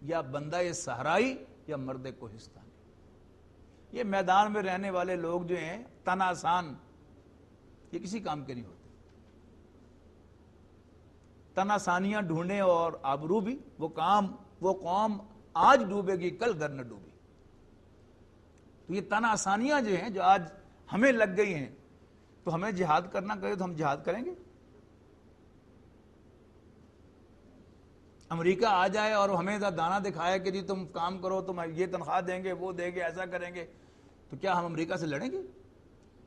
یا بندہ یہ صحرائی یا مرد کوہستانی. یہ میدان میں رہنے والے لوگ جو ہیں تن آسان، یہ کسی کام کے نہیں ہوتے. تن آسانیاں ڈھونڈیں اور آبرو بھی، وہ قوم آج ڈوبے گی کل گھر نہ ڈوبی. تو یہ تن آسانیاں جو ہیں جو آج ہمیں لگ گئی ہیں، تو ہمیں جہاد کرنا کہے تو ہم جہاد کریں گے. امریکہ آ جائے اور ہمیں دانا دکھائے کہ جی تم کام کرو، تم یہ تنخواہ دیں گے، وہ دیں گے، ایسا کریں گے، تو کیا ہم امریکہ سے لڑیں گے؟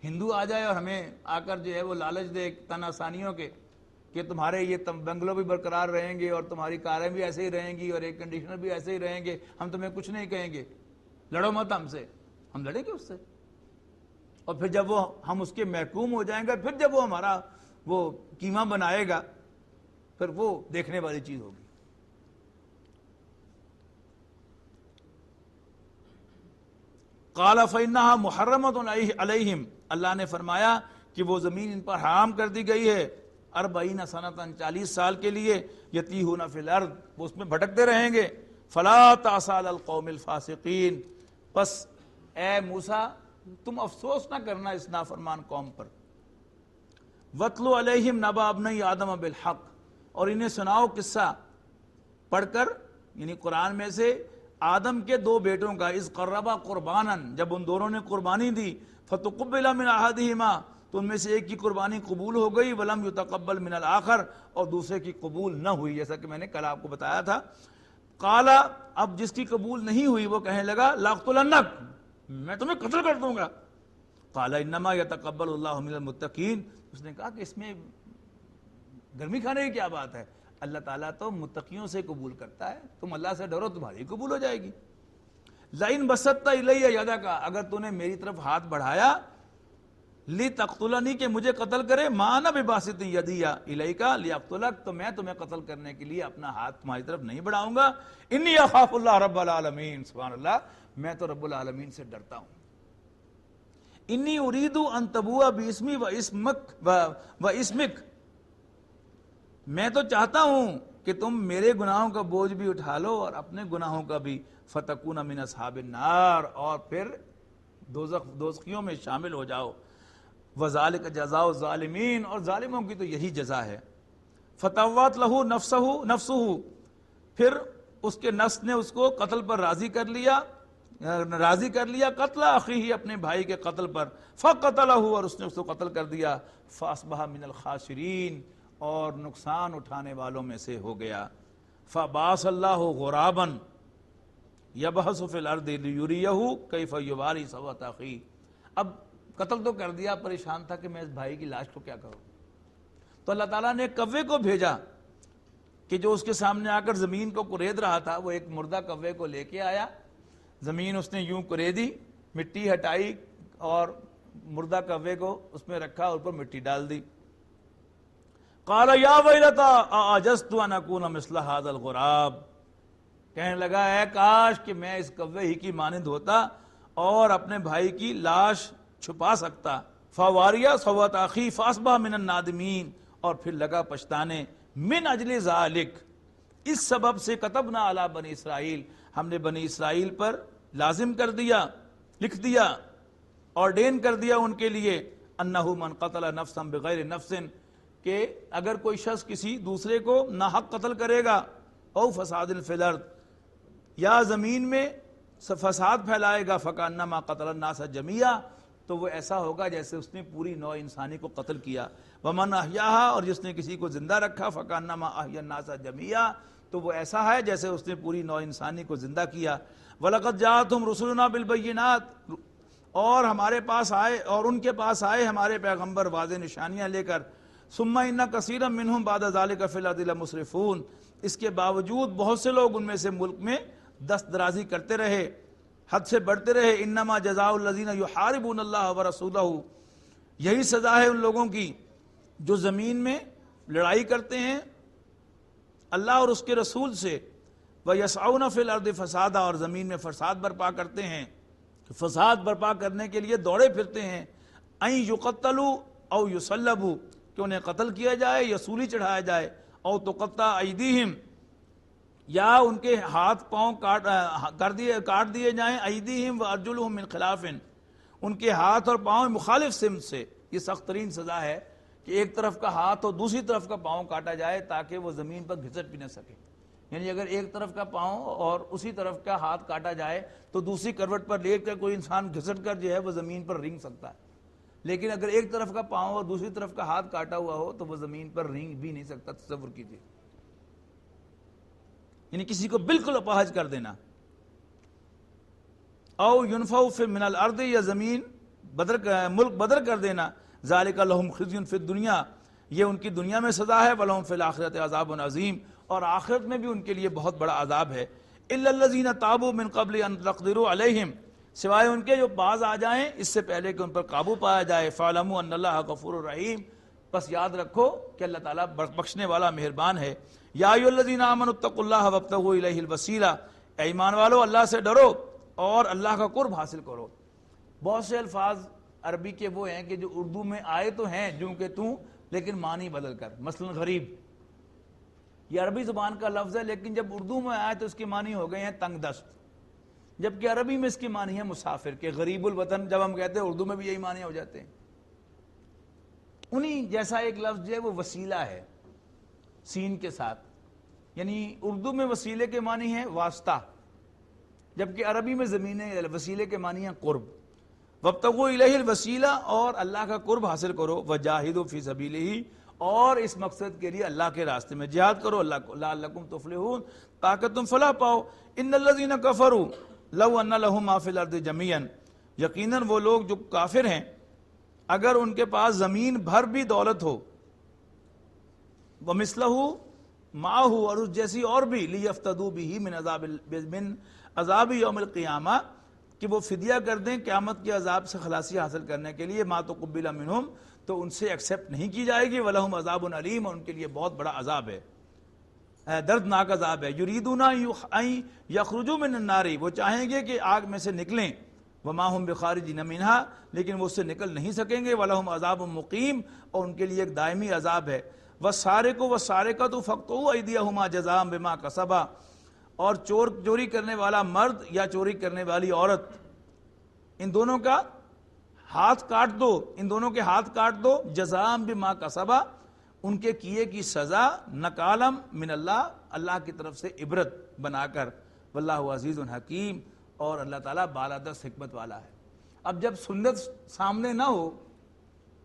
ہندو آ جائے اور ہمیں آ کر جو ہے وہ لالچ دے تن آسانیوں کے کہ تمہارے یہ بنگلو بھی برقرار رہیں گے اور تمہاری کاریں بھی ایسے ہی رہیں گی اور ایئر کنڈیشنر بھی ایسے ہی رہیں گے، ہم تمہیں کچھ نہیں کہیں گے، لڑو مت ہم سے. ہم لڑیں گے اس سے. اور پھر جب ہم اس کے محکوم ہو جائیں گے، پھر جب وہ ہمارا وہ قیمہ بنائے گا، پھر وہ دیکھنے والی چیز ہوگی. قال فإنها محرمة علیہم، اللہ نے فرمایا کہ وہ زمین ان پر حرام کر دی گئی ہے 40 سنۃ 40 سال کے لیے، یتیہون فی الارض، وہ اس میں بھٹکتے رہیں گے. فلا تعص علی القوم الفاسقین، بس اے موسیٰ تم افسوس نہ کرنا اس نافرمان قوم پر. وَاتْلُ عَلَيْهِمْ نَبَأَ ابْنَيْ آدَمَ بِالْحَقِّ، اور انہیں سناؤ قصہ پڑھ کر، یعنی قرآن میں سے آدم کے 2 بیٹوں کا. اذ قربا قربانا، جب ان دونوں نے قربانی دی. فتقبل من احدہما، تو ان میں سے ایک کی قربانی قبول ہو گئی. ولم یتقبل من الاخر، اور دوسرے کی قبول نہ ہوئی، جیسا کہ میں نے کل آپ کو بتایا تھا. قال، اب جس کی قبول نہیں ہوئی وہ کہنے لگا لاقتلنک، میں تمہیں قتل کر دوں گا. قال انما یتقبل اللہ من المتقین، اس نے کہا کہ اس میں گرمی کھانے کی کیا بات ہے، اللہ تعالیٰ تو متقیوں سے قبول کرتا ہے، تم اللہ سے ڈرو تمہاری قبول ہو جائے گی. لئن بسطت الی یدک، اگر تو نے میری طرف ہاتھ بڑھایا لی تقتلنی کہ مجھے قتل کرے، ما انا بباسط یدی الیک لیقتلک، تو میں تمہیں قتل کرنے کے لیے اپنا ہاتھ تمہاری طرف نہیں بڑھاؤں گا، انی اخاف اللہ رب العالمین، سبحان اللہ، میں تو رب العالمین سے ڈرتا ہوں، انی ارید ان تبوء باسمی و اسمک، میں تو چاہتا ہوں کہ تم میرے گناہوں کا بوجھ بھی اٹھا لو اور اپنے گناہوں کا بھی، فتکون من اصحاب النار، اور پھر دوزخیوں میں شامل ہو جاؤ، وذالک جزاء الظالمین، اور ظالموں کی تو یہی جزا ہے، فتوت لہ نفسہ، پھر اس کے نفس نے اس کو قتل پر راضی کر لیا قتل اخیہ، اپنے بھائی کے قتل پر، فقتلہ، اور اس نے اس کو قتل کر دیا، فاصبح من الخاسرین، اور نقصان اٹھانے والوں میں سے ہو گیا، فبعث اللہ غرابا یبحث فی الارض لیریہ کیف یواری سوءۃ اخیہ، اب قتل تو کر دیا، پریشان تھا کہ میں اس بھائی کی لاش کو کیا کروں، تو اللہ تعالیٰ نے کوے کو بھیجا کہ جو اس کے سامنے آ کر زمین کو کورید رہا تھا، وہ ایک مردہ کوے کو لے کے آیا، زمین اس نے یوں کوریدی، مٹی ہٹائی اور مردہ کوے کو اس میں رکھا، اوپر مٹی ڈال دی، قال یا ویلتا اعجزت ان اکون مثل ھذا الغراب، کہنے لگا اے کاش کہ میں اس کوے ہی کی مانند ہوتا اور اپنے بھائی کی لاش چھپا سکتا، فواریہ سوءۃ اخی فاصبح من النادمین، اور پھر لگا پچھتانے، من اجل ذالک، اس سبب سے کتبنا علی بنی اسرائیل، ہم نے بنی اسرائیل پر لازم کر دیا، لکھ دیا، آرڈین کر دیا ان کے لیے، انہ من قتل نفسا بغیر نفس، کہ اگر کوئی شخص کسی دوسرے کو ناحق قتل کرے گا، او فساد فی الارض، یا زمین میں فساد پھیلائے گا، فکانما قتل الناس جمیعا، تو وہ ایسا ہوگا جیسے اس نے پوری نوع انسانی کو قتل کیا، ومن احیاھا، اور جس نے کسی کو زندہ رکھا، فکانما احیا الناس جمیعا، تو وہ ایسا ہے جیسے اس نے پوری نوع انسانی کو زندہ کیا، وَلَقَدْ جَاءَتْهُمْ رُسُلُنَا بِالْبَيِّنَاتِ، اور ہمارے پاس آئے اور ان کے پاس آئے ہمارے پیغمبر واضح نشانیاں لے کر، ثُمَّ إِنَّ كَثِيرًا مِّنْهُمْ بَعْدَ ذَلِكَ فِي الْأَرْضِ لَمُسْرِفُونَ، اس کے باوجود بہت سے لوگ ان میں سے ملک میں دست درازی کرتے رہے، حد سے بڑھتے رہے، انما جزاء الذین یحاربون اللہ ورسولہ، یہی سزا ہے ان لوگوں کی جو زمین میں لڑائی کرتے ہیں اللہ اور اس کے رسول سے، وَيَسْعَوْنَ فِي الْأَرْضِ فَسَادًا، اور زمین میں فساد برپا کرتے ہیں، فساد برپا کرنے کے لیے دوڑے پھرتے ہیں، اَن يُقَتَّلُوا او يُصَلَّبُوا، کہ انہیں قتل کیا جائے یا سولی چڑھایا جائے، او تُقَطَّعَ أَيْدِيهِمْ، یا ان کے ہاتھ پاؤں کاٹ دیے جائیں، ایدیہم و ارجلہم من خلاف، ان کے ہاتھ اور پاؤں مخالف سمت سے، یہ سخت ترین سزا ہے کہ ایک طرف کا ہاتھ اور دوسری طرف کا پاؤں کاٹا جائے تاکہ وہ زمین پر گھسٹ بھی نہ سکے، یعنی اگر ایک طرف کا پاؤں اور اسی طرف کا ہاتھ کاٹا جائے تو دوسری کروٹ پر لیٹ کر کوئی انسان گھسٹ کر جو ہے وہ زمین پر رینگ سکتا ہے، لیکن اگر ایک طرف کا پاؤں اور دوسری طرف کا ہاتھ کاٹا ہوا ہو تو وہ زمین پر رینگ بھی نہیں سکتا، تصور کیجیے، یعنی کسی کو بالکل اپاہج کر دینا، او ینفوا فی من الارض، یا زمین ملک بدر کر دینا، ذالک لہم خزی فی الدنیا، یہ ان کی دنیا میں سزا ہے، ولہم فی الآخرۃ عذاب عظیم، اور آخرت میں بھی ان کے لیے بہت بڑا عذاب ہے، الا الذین تابوا من قبل ان تقدروا علیہم، سوائے ان کے جو باز آ جائیں اس سے پہلے کہ ان پر قابو پایا جائے، فاعلموا ان اللہ غفور رحیم، بس یاد رکھو کہ اللہ تعالیٰ بخشنے والا مہربان ہے، یا ایھا الذین آمنوا اتقوا اللہ وابتغوا الیہ الوسیلہ، اے ایمان والو اللہ سے ڈرو اور اللہ کا قرب حاصل کرو۔ بہت سے الفاظ عربی کے وہ ہیں کہ جو اردو میں آئے تو ہیں جوں کہ توں، لیکن معنی بدل کر، مثلا غریب، یہ عربی زبان کا لفظ ہے لیکن جب اردو میں آئے تو اس کے معنی ہو گئے ہیں تنگ دست، جبکہ عربی میں اس کی معنی ہے مسافر، کہ غریب الوطن جب ہم کہتے ہیں اردو میں بھی یہی معنی ہو جاتے ہیں۔ انہی جیسا ایک لفظ جو ہے وہ وسیلہ ہے سین کے ساتھ، یعنی اردو میں وسیلے کے معنی ہے واسطہ، جبکہ عربی میں وسیلے کے معنی ہیں قرب۔ وابتغوا الیہ الوسیلہ، اور اللہ کا قرب حاصل کرو، وجاہدوا فی سبیلہ، اور اس مقصد کے لیے اللہ کے راستے میں جہاد کرو، اللہ کو لعلکم تفلحون، تاکہ تم فلاح پاؤ۔ ان الذین کفروا لو ان لهم ما فی الارض جمیعا، یقیناً وہ لوگ جو کافر ہیں اگر ان کے پاس زمین بھر بھی دولت ہو، ومثلہ معہ، اور اس جیسی اور بھی، لیفتدوا بہ من عذاب یوم القیامہ، کہ وہ فدیہ کر دیں قیامت کے عذاب سے خلاصی حاصل کرنے کے لیے، ما تقبل منہم، تو ان سے ایکسیپٹ نہیں کی جائے گی، وَلَهُمْ عَذَابٌ علیم، اور ان کے لیے بہت بڑا عذاب ہے، دردناک عذاب ہے۔ یریدون ان یخرجوا من النار، وہ چاہیں گے کہ آگ میں سے نکلیں، وما هم بخارجین منہا، لیکن وہ اس سے نکل نہیں سکیں گے، وَلَهُمْ عَذَابٌ مقیم، اور ان کے لیے ایک دائمی عذاب ہے۔ وَالسَّارِقُ وَالسَّارِقَةُ فَاقْطَعُوا أَيْدِيَهُمَا جَزَاءً بِمَا كَسَبَا، اور چوری کرنے والا مرد یا چوری کرنے والی عورت، ان دونوں کا ہاتھ کاٹ دو، ان دونوں کے ہاتھ کاٹ دو، جزاء بما کسبا، ان کے کیے کی سزا، نکالم من اللہ، اللہ کی طرف سے عبرت بنا کر، واللہ عزیز حکیم، اور اللہ تعالیٰ بالادست حکمت والا ہے۔ اب جب سنت سامنے نہ ہو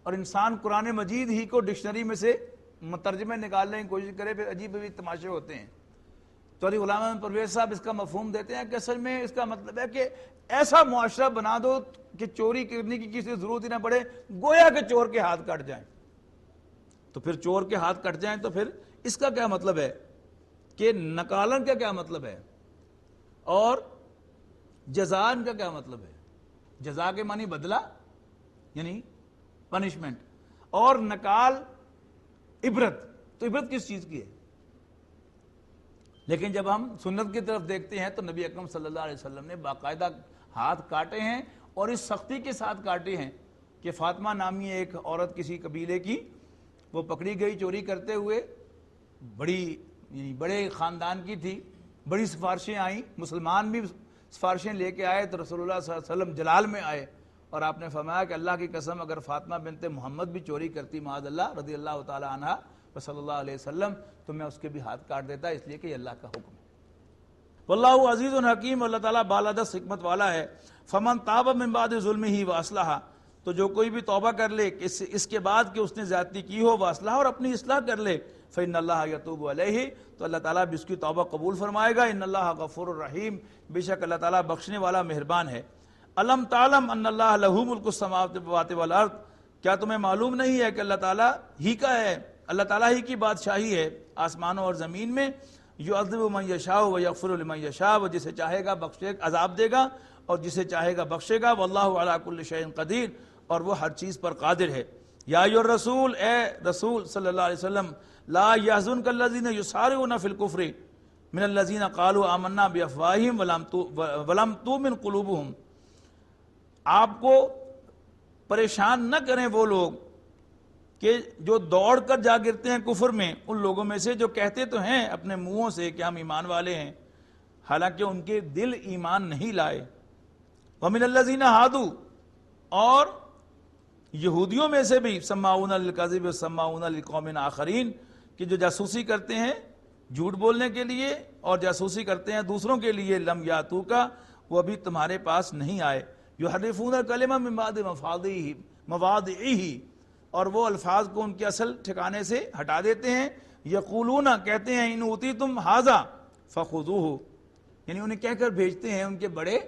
اور انسان قرآن مجید ہی کو ڈکشنری میں سے ترجمے نکالنے کی کوشش کرے، پھر عجیب عجیب تماشے ہوتے ہیں۔ چودھری غلام احمد پرویز صاحب اس کا مفہوم دیتے ہیں کہ اصل میں اس کا مطلب ہے کہ ایسا معاشرہ بنا دو کہ چوری کرنے کی کسی ضرورت ہی نہ پڑے، گویا کہ چور کے ہاتھ کٹ جائیں۔ تو پھر چور کے ہاتھ کٹ جائیں تو پھر اس کا کیا مطلب ہے کہ نکالن کا کیا مطلب ہے، اور جزان کا کیا مطلب ہے؟ جزا کے معنی بدلہ یعنی پنشمنٹ، اور نکال عبرت، تو عبرت کس چیز کی ہے؟ لیکن جب ہم سنت کی طرف دیکھتے ہیں تو نبی اکرم صلی اللہ علیہ وسلم نے باقاعدہ ہاتھ کاٹے ہیں، اور اس سختی کے ساتھ کاٹے ہیں کہ فاطمہ نامی ایک عورت کسی قبیلے کی، وہ پکڑی گئی چوری کرتے ہوئے، بڑے خاندان کی تھی، بڑی سفارشیں آئیں، مسلمان بھی سفارشیں لے کے آئے، تو رسول اللہ صلی اللہ علیہ وسلم جلال میں آئے، اور آپ نے فرمایا کہ اللہ کی قسم اگر فاطمہ بنت محمد بھی چوری کرتی معاذ اللہ رضی اللہ تعالی عنہ صلی اللہ علیہ وسلم، تو میں اس کے بھی ہاتھ کاٹ دیتا، اس لیے کہ یہ اللہ کا حکم ہے۔ واللہ عزیز حکیم، اللہ تعالیٰ بالادست حکمت والا ہے۔ فمن تاب من بعد ظلمہ واصلح، تو جو کوئی بھی توبہ کر لے اس کے بعد کہ اس نے زیادتی کی ہو، واصلح، اور اپنی اصلاح کر لے، فإن اللہ یتوب علیہ، تو اللہ تعالیٰ بھی اس کی توبہ قبول فرمائے گا۔ ان اللہ غفور الرحیم، بے شک اللہ تعالیٰ بخشنے والا مہربان ہے۔ الم تعلم ان اللہ لہ ملک السماوات والارض، کیا تمہیں معلوم نہیں ہے کہ اللہ تعالیٰ ہی کا ہے، اللہ تعالیٰ ہی کی بادشاہی ہے آسمانوں اور زمین میں، یعذب من یشاء ویغفر لمن یشاء، وہ جسے چاہے گا بخشے عذاب دے گا اور جسے چاہے گا بخشے گا، واللہ علی کل شیء قدیر، اور وہ ہر چیز پر قادر ہے۔ یا ایھا الرسول، اے رسول صلی اللہ علیہ وسلم، لا یحزنک الذین یسارعون فی الکفر من الذین قالوا آمنا بافواہہم ولم تؤمن قلوبہم، آپ کو پریشان نہ کریں وہ لوگ کہ جو دوڑ کر جا گرتے ہیں کفر میں، ان لوگوں میں سے جو کہتے تو ہیں اپنے منہوں سے کہ ہم ایمان والے ہیں، حالانکہ ان کے دل ایمان نہیں لائے۔ وَمِنَ الَّذِينَ هَادُوا، اور یہودیوں میں سے بھی، سماعون للکذب سماعون لقوم آخرین، کہ جو جاسوسی کرتے ہیں جھوٹ بولنے کے لیے اور جاسوسی کرتے ہیں دوسروں کے لیے، لم یاتوکا، وہ ابھی تمہارے پاس نہیں آئے، یحرفون الکلمۃ من بعد مواضعہ، اور وہ الفاظ کو ان کے اصل ٹھکانے سے ہٹا دیتے ہیں، یقولون، کہتے ہیں، ان اوتیتم ھذا فخذوہ، یعنی انہیں کہہ کر بھیجتے ہیں ان کے بڑے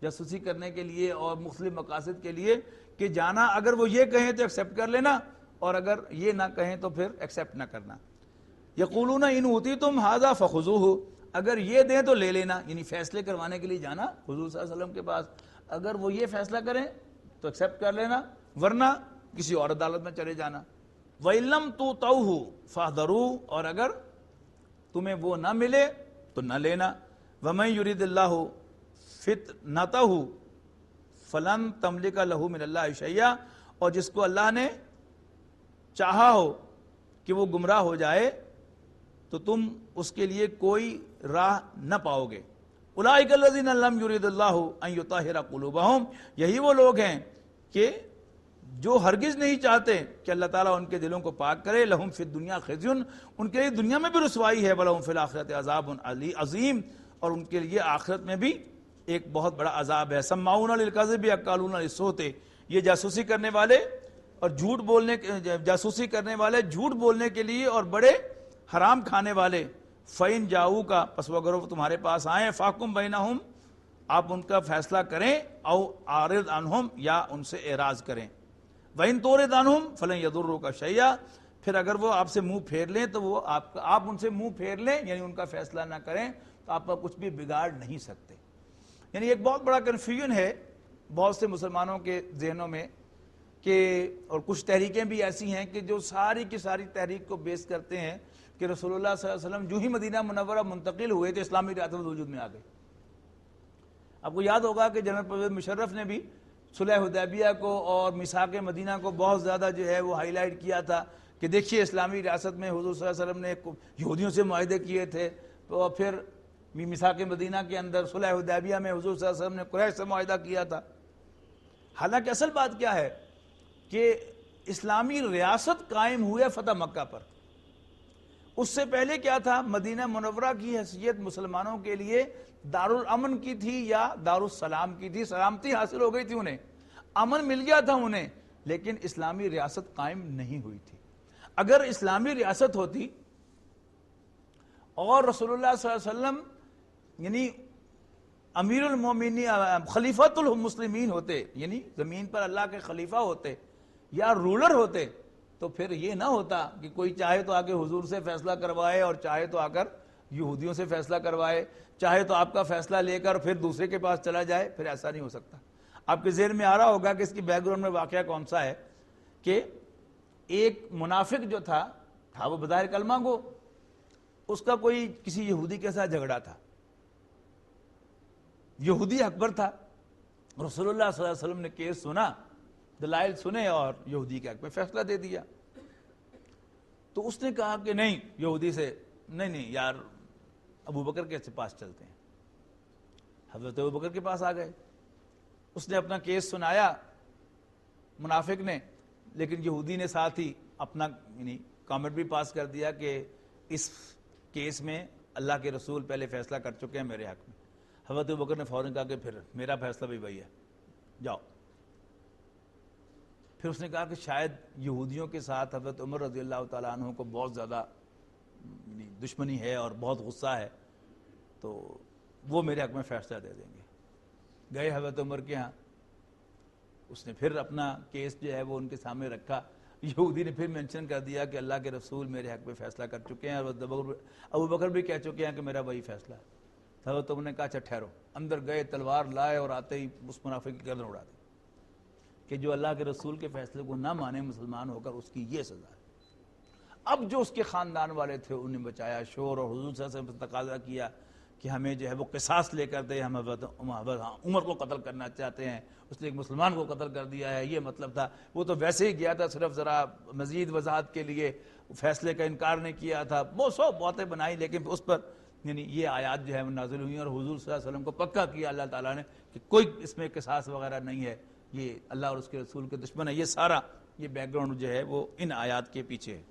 جاسوسی کرنے کے لیے اور مختلف مقاصد کے لیے کہ جانا، اگر وہ یہ کہیں تو ایکسیپٹ کر لینا، اور اگر یہ نہ کہیں تو پھر ایکسیپٹ نہ کرنا۔ یقولون ان اوتیتم ھذا فخذوہ، اگر یہ دیں تو لے لینا، یعنی فیصلے کروانے کے لیے جانا حضور صلی اللہ علیہ وسلم کے پاس، اگر وہ یہ فیصلہ کریں تو ایکسیپٹ کر لینا، ورنہ کسی اور عدالت میں چلے جانا۔ وَإِن لَّمْ تُؤْتَوْهُ فَاحْذَرُوا، اور اگر تمہیں وہ نہ ملے تو نہ لینا۔ وَمَن يُرِدِ اللَّهُ فِتْنَتَهُ فَلَن تَمْلِكَ لَهُ مِنَ اللَّهِ شَيْئًا، اور جس کو اللہ نے چاہا ہو کہ وہ گمراہ ہو جائے تو تم اس کے لیے کوئی راہ نہ پاؤ گے۔ اولئک الذین لم یرد اللہ ان یطہر قلوبہم، یہی وہ لوگ ہیں کہ جو ہرگز نہیں چاہتے کہ اللہ تعالیٰ ان کے دلوں کو پاک کرے، لہم فی الدنیا خزی، ان کے لیے دنیا میں بھی رسوائی ہے، ولہم فی الآخرۃ عذاب عظیم، اور ان کے لیے آخرت میں بھی ایک بہت بڑا عذاب ہے۔ سماعون للکذب اکالون للسحت، یہ جاسوسی کرنے والے اور جاسوسی کرنے والے، جھوٹ بولنے کے لیے اور بڑے حرام کھانے والے۔ فَإِن جَاءُوكَ، پس وہ اگر وہ تمہارے پاس آئیں، فَاحْكُم بَيْنَهُمْ، آپ ان کا فیصلہ کریں، او اعرض عنہم، یا ان سے اعراض کریں۔ وَإِن تُعْرِضْ عَنْهُمْ فَلَن يَضُرُّوكَ شَيْئًا، پھر اگر وہ آپ سے منہ پھیر لیں تو وہ آپ ان سے منہ پھیر لیں، یعنی ان کا فیصلہ نہ کریں، تو آپ کا کچھ بھی بگاڑ نہیں سکتے۔ یعنی ایک بہت بڑا کنفیوژن ہے بہت سے مسلمانوں کے ذہنوں میں کہ، اور کچھ تحریکیں بھی ایسی ہیں کہ جو ساری کی ساری تحریک کو بیس کرتے ہیں کہ رسول اللہ صلی اللہ علیہ وسلم جو ہی مدینہ منورہ منتقل ہوئے تو اسلامی ریاست وجود میں آ گئی۔ آپ کو یاد ہوگا کہ جنرل پرویز مشرف نے بھی صلح حدیبیہ کو اور میثاق مدینہ کو بہت زیادہ جو ہے وہ ہائی لائٹ کیا تھا کہ دیکھیے اسلامی ریاست میں حضور صلی اللہ علیہ وسلم نے یہودیوں سے معاہدے کیے تھے، تو پھر میثاق مدینہ کے اندر صلح حدیبیہ میں حضور صلی اللہ علیہ وسلم نے قریش سے معاہدہ کیا تھا۔ حالانکہ اصل بات کیا ہے کہ اسلامی ریاست قائم ہوئے فتح مکہ پر، اس سے پہلے کیا تھا؟ مدینہ منورہ کی حیثیت مسلمانوں کے لیے دارالامن کی تھی یا دارالسلام کی تھی، سلامتی حاصل ہو گئی تھی انہیں، امن مل گیا تھا انہیں، لیکن اسلامی ریاست قائم نہیں ہوئی تھی۔ اگر اسلامی ریاست ہوتی اور رسول اللہ صلی اللہ علیہ وسلم یعنی امیر المومنین خلیفۃ المسلمین ہوتے، یعنی زمین پر اللہ کے خلیفہ ہوتے یا رولر ہوتے، تو پھر یہ نہ ہوتا کہ کوئی چاہے تو آ کے حضور سے فیصلہ کروائے اور چاہے تو آ کر یہودیوں سے فیصلہ کروائے، چاہے تو آپ کا فیصلہ لے کر پھر دوسرے کے پاس چلا جائے۔ پھر ایسا نہیں ہو سکتا۔ آپ کے ذہن میں آ رہا ہوگا کہ اس کی بیک گراؤنڈ میں واقعہ کون سا ہے کہ ایک منافق جو تھا وہ بظاہر کلمہ گو، اس کا کوئی کسی یہودی کے ساتھ جھگڑا تھا، یہودی اکبر تھا، رسول اللہ صلی اللہ علیہ وسلم نے کیس سنا، دلائل سنے اور یہودی کے حق میں فیصلہ دے دیا۔ تو اس نے کہا کہ نہیں، یہودی سے نہیں یار، ابو بکر کے پاس چلتے ہیں۔ حضرت ابو بکر کے پاس آ گئے، اس نے اپنا کیس سنایا منافق نے، لیکن یہودی نے ساتھ ہی اپنا یعنی کامنٹ بھی پاس کر دیا کہ اس کیس میں اللہ کے رسول پہلے فیصلہ کر چکے ہیں میرے حق میں۔ حضرت ابو بکر نے فوراً کہا کہ پھر میرا فیصلہ بھی وہی ہے، جاؤ۔ پھر اس نے کہا کہ شاید یہودیوں کے ساتھ حضرت عمر رضی اللہ تعالیٰ عنہ کو بہت زیادہ دشمنی ہے اور بہت غصہ ہے، تو وہ میرے حق میں فیصلہ دے دیں گے۔ گئے حضرت عمر کے ہاں، اس نے پھر اپنا کیس جو ہے وہ ان کے سامنے رکھا۔ یہودی نے پھر مینشن کر دیا کہ اللہ کے رسول میرے حق میں فیصلہ کر چکے ہیں، اور ابو بکر بھی کہہ چکے ہیں کہ میرا وہی فیصلہ ہے۔ حضرت عمر نے کہا اچھا ٹھہرو، اندر گئے، تلوار لائے اور آتے ہی اس منافق کی گردن اڑا دی کہ جو اللہ کے رسول کے فیصلے کو نہ مانے مسلمان ہو کر، اس کی یہ سزا ہے۔ اب جو اس کے خاندان والے تھے انہیں بچایا شور، اور حضور صلی اللہ علیہ وسلم سے تقاضا کیا کہ ہمیں جو ہے وہ قصاص لے کر دے، ہم عمر کو قتل کرنا چاہتے ہیں، اس نے ایک مسلمان کو قتل کر دیا ہے، یہ مطلب تھا۔ وہ تو ویسے ہی گیا تھا صرف ذرا مزید وضاحت کے لیے، فیصلے کا انکار نہیں کیا تھا، وہ سو باتیں بنائی، لیکن اس پر یعنی یہ آیات جو ہے وہ نازل ہوئی اور حضور صلی اللہ علیہ وسلم کو پکا کیا اللہ تعالیٰ نے کہ کوئی اس میں قصاص وغیرہ نہیں ہے، یہ اللہ اور اس کے رسول کے دشمن ہے۔ یہ سارا یہ بیک گراؤنڈ جو ہے وہ ان آیات کے پیچھے ہے۔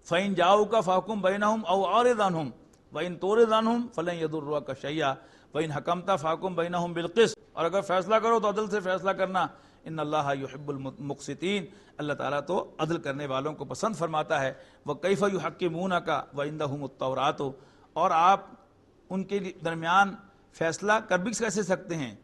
فَإِن جَاءُوكَ فَاحْكُم بَيْنَهُمْ أَوْ أَعْرِضْ عَنْهُمْ وَإِن تُعْرِضْ عَنْهُمْ فَلَن يَضُرُّوكَ شَيْئًا وَإِن حَكَمْتَ فَاحْكُم بَيْنَهُمْ بِالْقِسْطِ، اور اگر فیصلہ کرو تو عدل سے فیصلہ کرنا، ان اللہ یحب المقسطین، اللہ تعالیٰ تو عدل کرنے والوں کو پسند فرماتا ہے۔ وَكَيْفَ يُحَكِّمُونَكَ وَعِندَهُمُ التَّوْرَاةُ، اور آپ ان کے درمیان فیصلہ کر بھی کیسے سکتے ہیں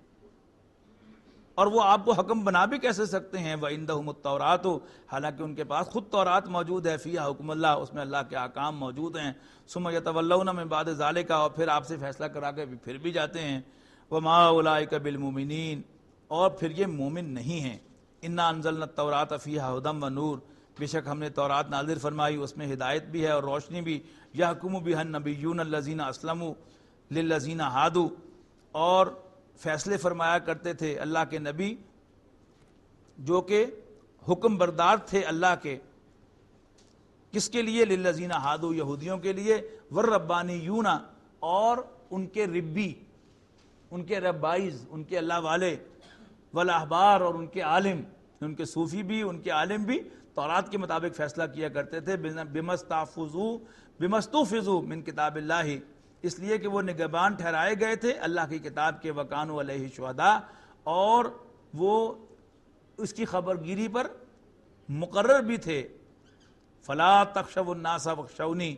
اور وہ آپ کو حکم بنا بھی کیسے سکتے ہیں؟ وَعِندَهُمُ التَّوْرَاةُ، حالانکہ ان کے پاس خود تورات موجود ہے، فیہا حکم اللہ، اس میں اللہ کے احکام موجود ہیں۔ ثُمَّ يَتَوَلَّوْنَ مِن بَعْدِ ذَلِكَ، اور پھر آپ سے فیصلہ کرا کے پھر بھی جاتے ہیں۔ وَمَا أُولَٰئِكَ بِالْمُؤْمِنِينَ، اور پھر یہ مومن نہیں ہیں۔ اِنَّا أَنزَلْنَا التَّوْرَاةَ فِيهَا هُدًى وَنُورٌ، بے شک ہم نے تورات نازل فرمائی، اس میں ہدایت بھی ہے اور روشنی بھی۔ يَحْكُمُ بِهَا النَّبِيُّونَ الَّذِينَ أَسْلَمُوا لِلَّذِينَ هَادُوا، اور فیصلے فرمایا کرتے تھے اللہ کے نبی جو کہ حکم بردار تھے اللہ کے، کس کے لیے؟ للذین ہادو، یہودیوں کے لیے، والربانیون، اور ان کے ربی، ان کے ربائز، ان کے اللہ والے، والاحبار، اور ان کے عالم، ان کے صوفی بھی، ان کے عالم بھی تورات کے مطابق فیصلہ کیا کرتے تھے۔ بمستحفظوا من کتاب اللہ، اس لیے کہ وہ نگہبان ٹھہرائے گئے تھے اللہ کی کتاب کے، وکانوا علیہ شہداء، اور وہ اس کی خبرگیری پر مقرر بھی تھے۔ فلا تخشوا الناس واخشونی،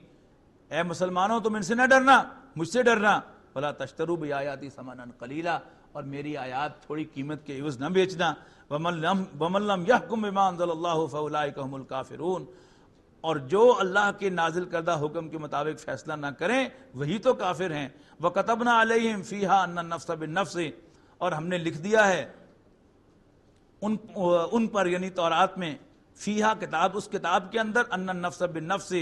اے مسلمانوں تم ان سے نہ ڈرنا، مجھ سے ڈرنا۔ ولا تشتروا بآیاتی ثمنا قلیلا، اور میری آیات تھوڑی قیمت کے عوض نہ بیچنا۔ ومن لم یحکم بما انزل اللہ فاولئک هم الکافرون، اور جو اللہ کے نازل کردہ حکم کے مطابق فیصلہ نہ کریں وہی تو کافر ہیں۔ وَكَتَبْنَا عَلَيْهِمْ فِيهَا أَنَّ النَّفْسَ بِالنَّفْسِ، اور ہم نے لکھ دیا ہے ان پر یعنی تورات میں، فیہا کتاب، اس کتاب کے اندر، ان النفس بالنفس،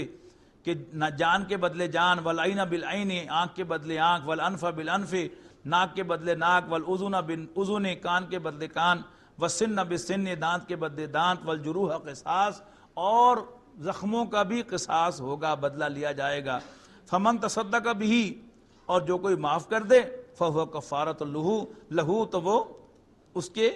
کہ جان کے بدلے جان، والعین بالعین، آنکھ کے بدلے آنکھ، والانف بالانف، ناک کے بدلے ناک، والاذن بالاذن، کان کے بدلے کان، والسن بالسن، دانت کے بدلے دانت، والجروح قصاص، اور زخموں کا بھی قصاص ہوگا، بدلہ لیا جائے گا۔ فمن تصدق بہ، اور جو کوئی معاف کر دے، فہو کفارۃ لہ، تو وہ اس کے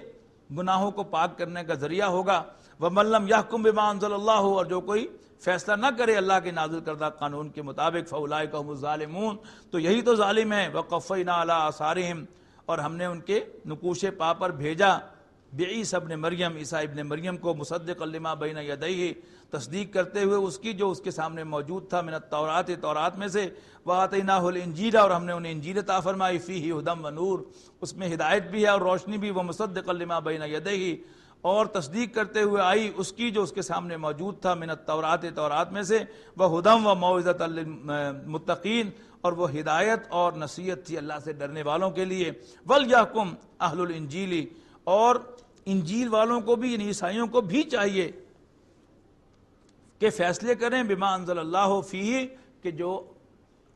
گناہوں کو پاک کرنے کا ذریعہ ہوگا۔ وَمَن لَّمْ يَحْكُم بِمَا أَنزَلَ اللَّهُ، اور جو کوئی فیصلہ نہ کرے اللہ کے نازل کردہ قانون کے مطابق، فَأُولَٰئِكَ هُمُ الظَّالِمُونَ، تو یہی تو ظالم ہیں۔ وَقَفَّيْنَا عَلَىٰ آثَارِهِمْ، اور ہم نے ان کے نقوش پا پر بھیجا، بعیسیٰ ابن مریم، عیسیٰ ابن مریم کو، مصدقا لما بین یدیہ، تصدیق کرتے ہوئے اس کی جو اس کے سامنے موجود تھا، من التورات، تورات میں سے، وآتیناہ الانجیل، اور ہم نے انہیں انجیل عطا فرمائی، فیہ ھدی ونور، اس میں ہدایت بھی ہے اور روشنی بھی، ومصدقا لما بین یدیہ، اور تصدیق کرتے ہوئے آئی اس کی جو اس کے سامنے موجود تھا، من التورات، تورات میں سے، وہدی وموعظۃ للمتقین، اور وہ ہدایت اور نصیحت تھی اللہ سے ڈرنے والوں کے لیے۔ ولیحکم اہل الانجیل، اور انجیل والوں کو بھی، یعنی عیسائیوں کو بھی چاہیے کہ فیصلے کریں، بما انزل اللہ فیہ، کہ جو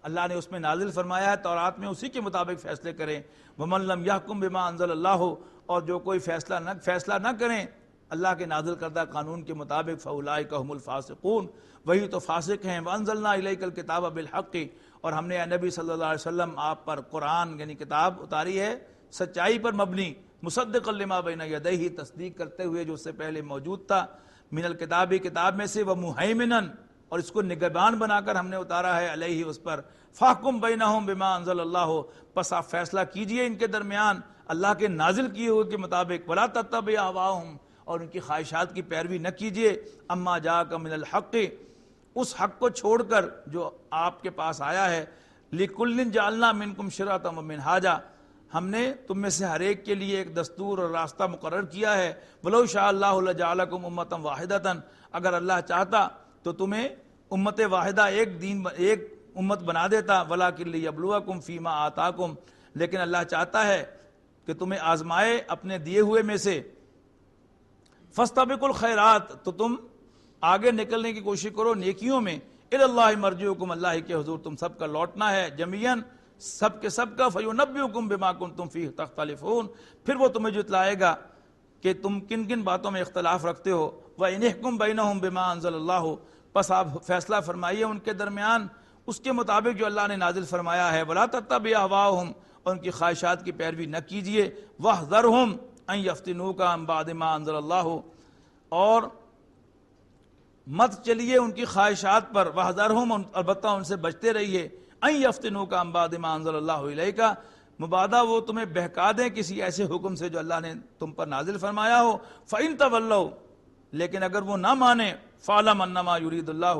اللہ نے اس میں نازل فرمایا ہے تورات میں اسی کے مطابق فیصلے کریں۔ ومن لم یحکم بما انزل اللہ، اور جو کوئی فیصلہ نہ کریں اللہ کے نازل کردہ قانون کے مطابق، فاولئک هم الفاسقون، وہی تو فاسق ہیں۔ وانزلنا الیک الکتاب بالحق، اور ہم نے اے نبی صلی اللہ علیہ وسلم آپ پر قرآن یعنی کتاب اتاری ہے سچائی پر مبنی، مصدقا لما بین یدیہ، تصدیق کرتے ہوئے جو اس سے پہلے موجود تھا، من الکتاب، کتاب میں سے، ومہیمنا، اور اس کو نگہبان بنا کر ہم نے اتارا ہے، علیہ، اس پر، فاحکم بینہم بما انزل اللہ، پس آپ فیصلہ کیجئے ان کے درمیان اللہ کے نازل کیے ہوئے کے مطابق، ولا تتبع اہواءہم، اور ان کی خواہشات کی پیروی نہ کیجئے، اما جاءک من الحق، اس حق کو چھوڑ کر جو آپ کے پاس آیا ہے، لکل جعلنا منکم شرعۃ ومنہاجا، ہم نے تم میں سے ہر ایک کے لیے ایک دستور اور راستہ مقرر کیا ہے، ولو شاء اللہ لجعلکم امۃ واحدۃ، اگر اللہ چاہتا تو تمہیں امت واحدہ، ایک امت بنا دیتا، ولکن لیبلوکم فیما آتاکم، لیکن اللہ چاہتا ہے کہ تمہیں آزمائے اپنے دیے ہوئے میں سے، فاستبقوا الخیرات، تو تم آگے نکلنے کی کوشش کرو نیکیوں میں، الی اللہ مرجعکم، اللہ کے حضور تم سب کا لوٹنا ہے، جمیعاً، سب کے سب کا، فینبئکم بما کنتم فیہ تختلفون، پھر وہ تمہیں جتلائے گا کہ تم کن کن باتوں میں اختلاف رکھتے ہو، وَإِنِ احْكُم بَيْنَهُم بِمَا أَنزَلَ اللَّهُ، پس آپ فیصلہ فرمائیے ان کے درمیان اس کے مطابق جو اللہ نے نازل فرمایا ہے، وَلَا تَتَّبِعْ أَهْوَاءَهُمْ، اور ان کی خواہشات کی پیروی نہ کیجیے، وَاحْذَرْهُمْ أَن يَفْتِنُوكَ عَن بَعْدِ مَا أَنزَلَ اللَّهُ، اور مت چلیے ان کی خواہشات پر، وَاحْذَرْهُمْ، البتہ ان سے بچتے رہیے، أَن يَفْتِنُوكَ عَن بَعْدِ مَا أَنزَلَ اللَّهُ إِلَيْكَ، مبادہ وہ تمہیں بہکا دیں کسی ایسے حکم سے جو اللہ نے تم پر نازل فرمایا ہو، فَإِن تَوَلَّوْا، لیکن اگر وہ نہ مانیں، فَاعْلَمْ أَنَّمَا يُرِيدُ اللَّهُ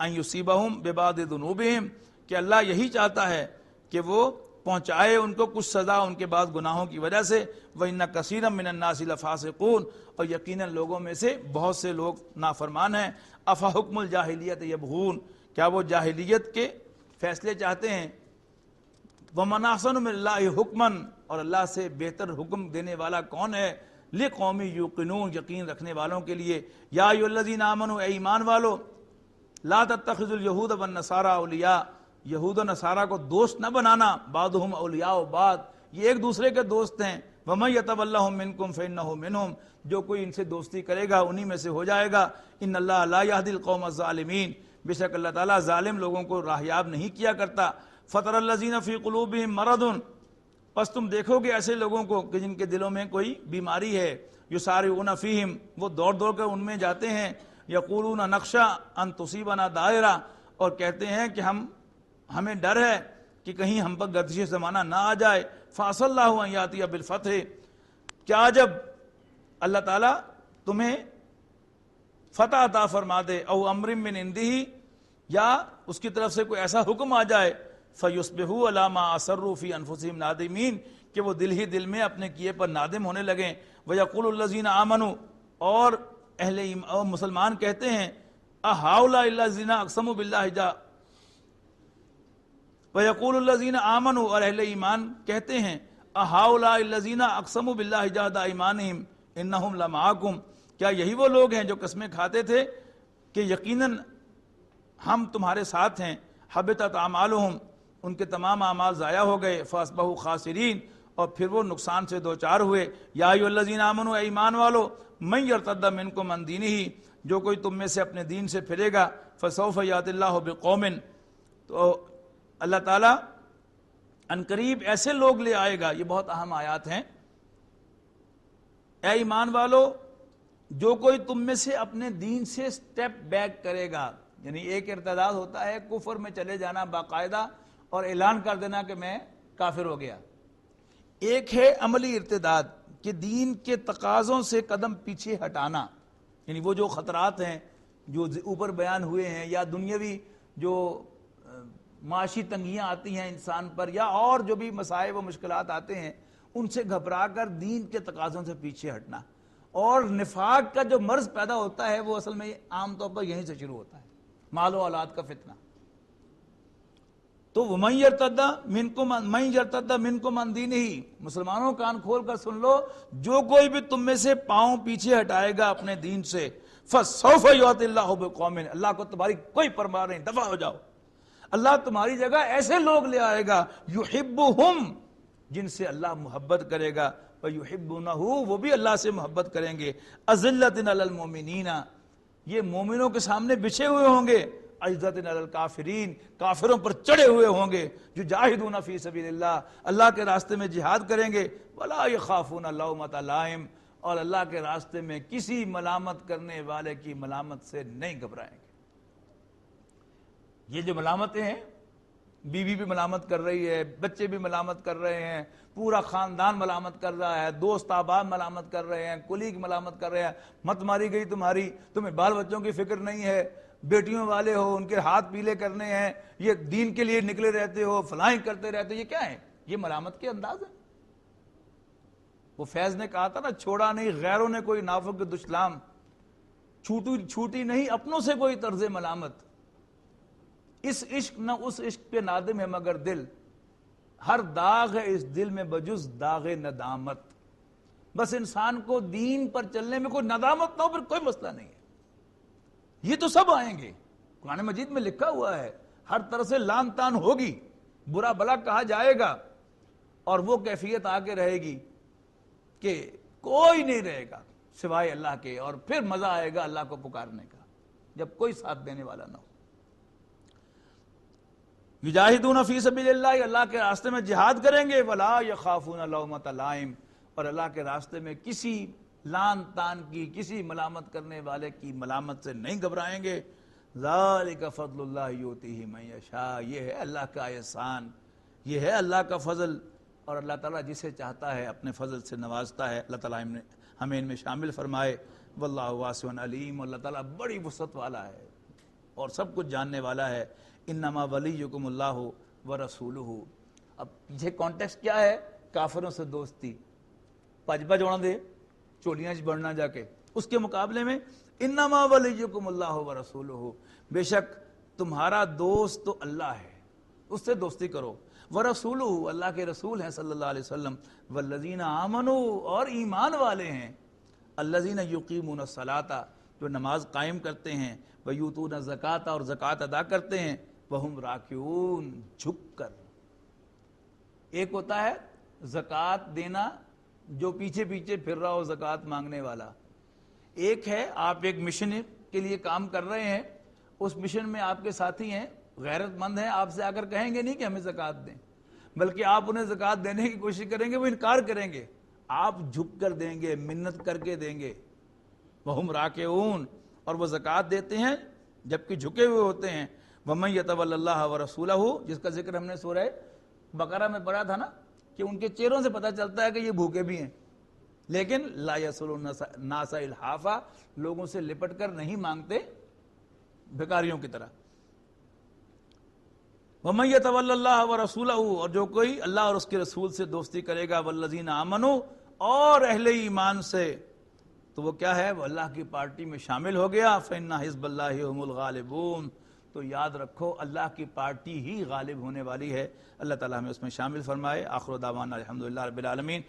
أَن يُصِيبَهُم بِبَعْضِ ذُنُوبِهِمْ، کہ اللہ یہی چاہتا ہے کہ وہ پہنچائے ان کو کچھ سزا ان کے بعد گناہوں کی وجہ سے، وَإِنَّ كَثِيرًا مِّنَ النَّاسِ لَفَاسِقُونَ، اور یقیناً لوگوں میں سے بہت سے لوگ نافرمان ہیں، أَفَحُكْمُ الْجَاهِلِيَّةِ يَبْغُونَ، کیا وہ جاہلیت کے فیصلے چاہتے ہیں، وَمَنْ أَحْسَنُ مِنَ اللَّهِ حُكْمًا، اور اللہ سے بہتر حکم دینے والا کون ہے، لِقَوْمٍ يُوقِنُونَ، یقین رکھنے والوں کے لیے، یا ایھا الذین آمنوا، اے ایمان والو، لا تتخذوا اليہود والنصارى اولیاء، یہود و نصارہ کو دوست نہ بنانا، بعضهم اولیاء بعض، یہ ایک دوسرے کے دوست ہیں، وَمَن يَتَوَلَّهُم مِّنكُمْ فَإِنَّهُ مِنْهُمْ، جو کوئی ان سے دوستی کرے گا انہی میں سے ہو جائے گا، ان اللہ لا يهدي القوم الظالمین، بے شک اللہ تعالیٰ ظالم لوگوں کو راہیاب نہیں کیا کرتا، فَتَرَى الَّذِينَ فِي قُلُوبِهِم مَرَضٌ، پس تم دیکھو گے ایسے لوگوں کو کہ جن کے دلوں میں کوئی بیماری ہے، یسارعون فیہم، وہ دوڑ دوڑ کر ان میں جاتے ہیں، یقولون نخشى ان تصیبنا دائرہ، اور کہتے ہیں کہ ہمیں ڈر ہے کہ کہیں ہم پر گردش زمانہ نہ آ جائے، فعسى اللہ ان یاتی بالفتح، کیا جب اللہ تعالیٰ تمہیں فتح عطا فرما دے، او امر من عنده، یا اس کی طرف سے کوئی ایسا حکم آ جائے، فیصبحوا علی ما اسروا فی انفسہم نادمین، کہ وہ دل ہی دل میں اپنے کیے پر نادم ہونے لگیں، ویقول الذین آمنوا، اور مسلمان کہتے ہیں اہؤلاء الذین اقسموا باللہ جا وَيَقُولُ الَّذِينَ آمَنُوا، اور اہل ایمان کہتے ہیں اہؤلاء الذین اقسموا باللہ جہد ایمانہم انہم لمعکم، کیا یہی وہ لوگ ہیں جو قسمیں کھاتے تھے کہ یقیناً ہم تمہارے ساتھ ہیں؟ حبطت اعمالہم، ان کے تمام اعمال ضائع ہو گئے، فاصبحوا خاسرین، اور پھر وہ نقصان سے دوچار ہوئے۔ یا ایھا الذین آمنوا، اے ایمان والو، من یرتد منکم عن دینہ، جو کوئی تم میں سے اپنے دین سے پھرے گا، فسوف یأتی اللہ بقوم، تو اللہ تعالیٰ عنقریب ایسے لوگ لے آئے گا۔ یہ بہت اہم آیات ہیں۔ اے ایمان والو، جو کوئی تم میں سے اپنے دین سے سٹیپ بیک کرے گا، یعنی ایک ارتداد ہوتا ہے کفر میں چلے جانا باقاعدہ اور اعلان کر دینا کہ میں کافر ہو گیا، ایک ہے عملی ارتداد کہ دین کے تقاضوں سے قدم پیچھے ہٹانا، یعنی وہ جو خطرات ہیں جو اوپر بیان ہوئے ہیں، یا دنیاوی جو معاشی تنگیاں آتی ہیں انسان پر، یا اور جو بھی مسائل و مشکلات آتے ہیں، ان سے گھبرا کر دین کے تقاضوں سے پیچھے ہٹنا۔ اور نفاق کا جو مرض پیدا ہوتا ہے وہ اصل میں عام طور پر یہیں سے شروع ہوتا ہے، مال و اولاد کا فتنہ۔ تو وَمَن يَرْتَدَّ مِنْكُمْ عَنْ دِينِهِ، مسلمانوں کان کھول کر سن لو، جو کوئی بھی تم میں سے پاؤں پیچھے ہٹائے گا اپنے دین سے، فَسَوْفَ يُؤْتِ اللَّهُ بِقَوْمٍ، اللہ کو تمہاری کوئی پرواہ نہیں، دفع ہو جاؤ، اللہ تمہاری جگہ ایسے لوگ لے آئے گا، يُحِبُّهُمْ، جن سے اللہ محبت کرے گا، وَيُحِبُّونَهُ، وہ بھی اللہ سے محبت کریں گے، أَذِلَّةٍ عَلَى الْمُؤْمِنِينَ، یہ مومنوں کے سامنے بچھے ہوئے ہوں گے، عزت علی الکافرین، کافروں پر چڑھے ہوئے ہوں گے، جو جاہدون فی سبیل اللہ، اللہ کے راستے میں جہاد کریں گے، ولا یخافون لومۃ لائم، اور اللہ کے راستے میں کسی ملامت کرنے والے کی ملامت سے نہیں گھبرائیں گے۔ یہ جو ملامتیں ہیں، بیوی بھی ملامت کر رہی ہے، بچے بھی ملامت کر رہے ہیں، پورا خاندان ملامت کر رہا ہے، دوست احباب ملامت کر رہے ہیں، کولیگ ملامت کر رہے ہیں، مت ماری گئی تمہاری، تمہیں بال بچوں کی فکر نہیں ہے، بیٹیوں والے ہو، ان کے ہاتھ پیلے کرنے ہیں، یہ دین کے لیے نکلے رہتے ہو، فلائیں کرتے رہتے ہو، یہ کیا ہے؟ یہ ملامت کے انداز ہے۔ وہ فیض نے کہا تھا نا، چھوڑا نہیں غیروں نے کوئی نافق دشلام، چھوٹی نہیں اپنوں سے کوئی طرز ملامت، اس عشق نہ اس عشق پہ نادم ہے مگر دل، ہر داغ ہے اس دل میں بجز داغ ندامت۔ بس انسان کو دین پر چلنے میں کوئی ندامت نہ ہو، پھر کوئی مسئلہ نہیں ہے۔ یہ تو سب آئیں گے، قرآن مجید میں لکھا ہوا ہے، ہر طرح سے لان تان ہوگی، برا بلا کہا جائے گا، اور وہ کیفیت آگے رہے گی کہ کوئی نہیں رہے گا سوائے اللہ کے، اور پھر مزہ آئے گا اللہ کو پکارنے کا جب کوئی ساتھ دینے والا نہ ہو۔ یجاہدون فی سبیل اللہ، اللہ کے راستے میں جہاد کریں گے، ولا یخافون لومۃ لائم، اور اللہ کے راستے میں کسی لان تان کی، کسی ملامت کرنے والے کی ملامت سے نہیں گھبرائیں گے۔ ذالک فضل اللہ یؤتیہ من یشاء، یہ ہے اللہ کا احسان، یہ ہے اللہ کا فضل، اور اللہ تعالیٰ جسے چاہتا ہے اپنے فضل سے نوازتا ہے۔ اللہ تعالیٰ ہمیں ان میں شامل فرمائے۔ واللہ واسع علیم، اللہ تعالیٰ بڑی وسعت والا ہے اور سب کچھ جاننے والا ہے۔ انما ولیکم اللہ ورسولہ، اب پیچھے کانٹیکسٹ کیا ہے؟ کافروں سے دوستی، پج ہونا دے، چولیاں بڑھنا جا کے، اس کے مقابلے میں انما ولیکم اللہ ورسولہ، بے شک تمہارا دوست تو اللہ ہے، اس سے دوستی کرو، ورسولہ، اللہ کے رسول ہیں صلی اللہ علیہ وسلم، والذین آمنوا، اور ایمان والے ہیں، الذین یقیمون الصلاۃ، جو نماز قائم کرتے ہیں، ویؤتون الزکاۃ، اور زکوٰۃ ادا کرتے ہیں، وہم راکعون، جھک کر۔ ایک ہوتا ہے زکوٰۃ دینا جو پیچھے پیچھے پھر رہا ہو زکوٰۃ مانگنے والا، ایک ہے آپ ایک مشن کے لیے کام کر رہے ہیں، اس مشن میں آپ کے ساتھی ہیں، غیرت مند ہیں، آپ سے آ کر کہیں گے نہیں کہ ہمیں زکوٰۃ دیں، بلکہ آپ انہیں زکوٰۃ دینے کی کوشش کریں گے، وہ انکار کریں گے، آپ جھک کر دیں گے، منت کر کے دیں گے، وہم راکعون، اور وہ زکوٰۃ دیتے ہیں جبکہ جھکے ہوئے ہوتے ہیں۔ ومن یتول اللہ ورسولہ، جس کا ذکر ہم نے سورہ بقرہ میں پڑھا تھا نا، کہ ان کے چہروں سے پتہ چلتا ہے کہ یہ بھوکے بھی ہیں، لیکن لا یسألون الناس الحافا، لوگوں سے لپٹ کر نہیں مانگتے بھکاریوں کی طرح۔ ومن یتول اللہ ورسولہ، اور جو کوئی اللہ اور اس کے رسول سے دوستی کرے گا، والذین آمنوا، اور اہل ایمان سے، تو وہ کیا ہے؟ وہ اللہ کی پارٹی میں شامل ہو گیا. فَإِنَّ حِزْبَ اللَّهِ هُمُ الْغَالِبُونَ. تو یاد رکھو اللہ کی پارٹی ہی غالب ہونے والی ہے. اللہ تعالیٰ ہمیں اس میں شامل فرمائے. آخر دعوانا الحمدللہ رب العالمین.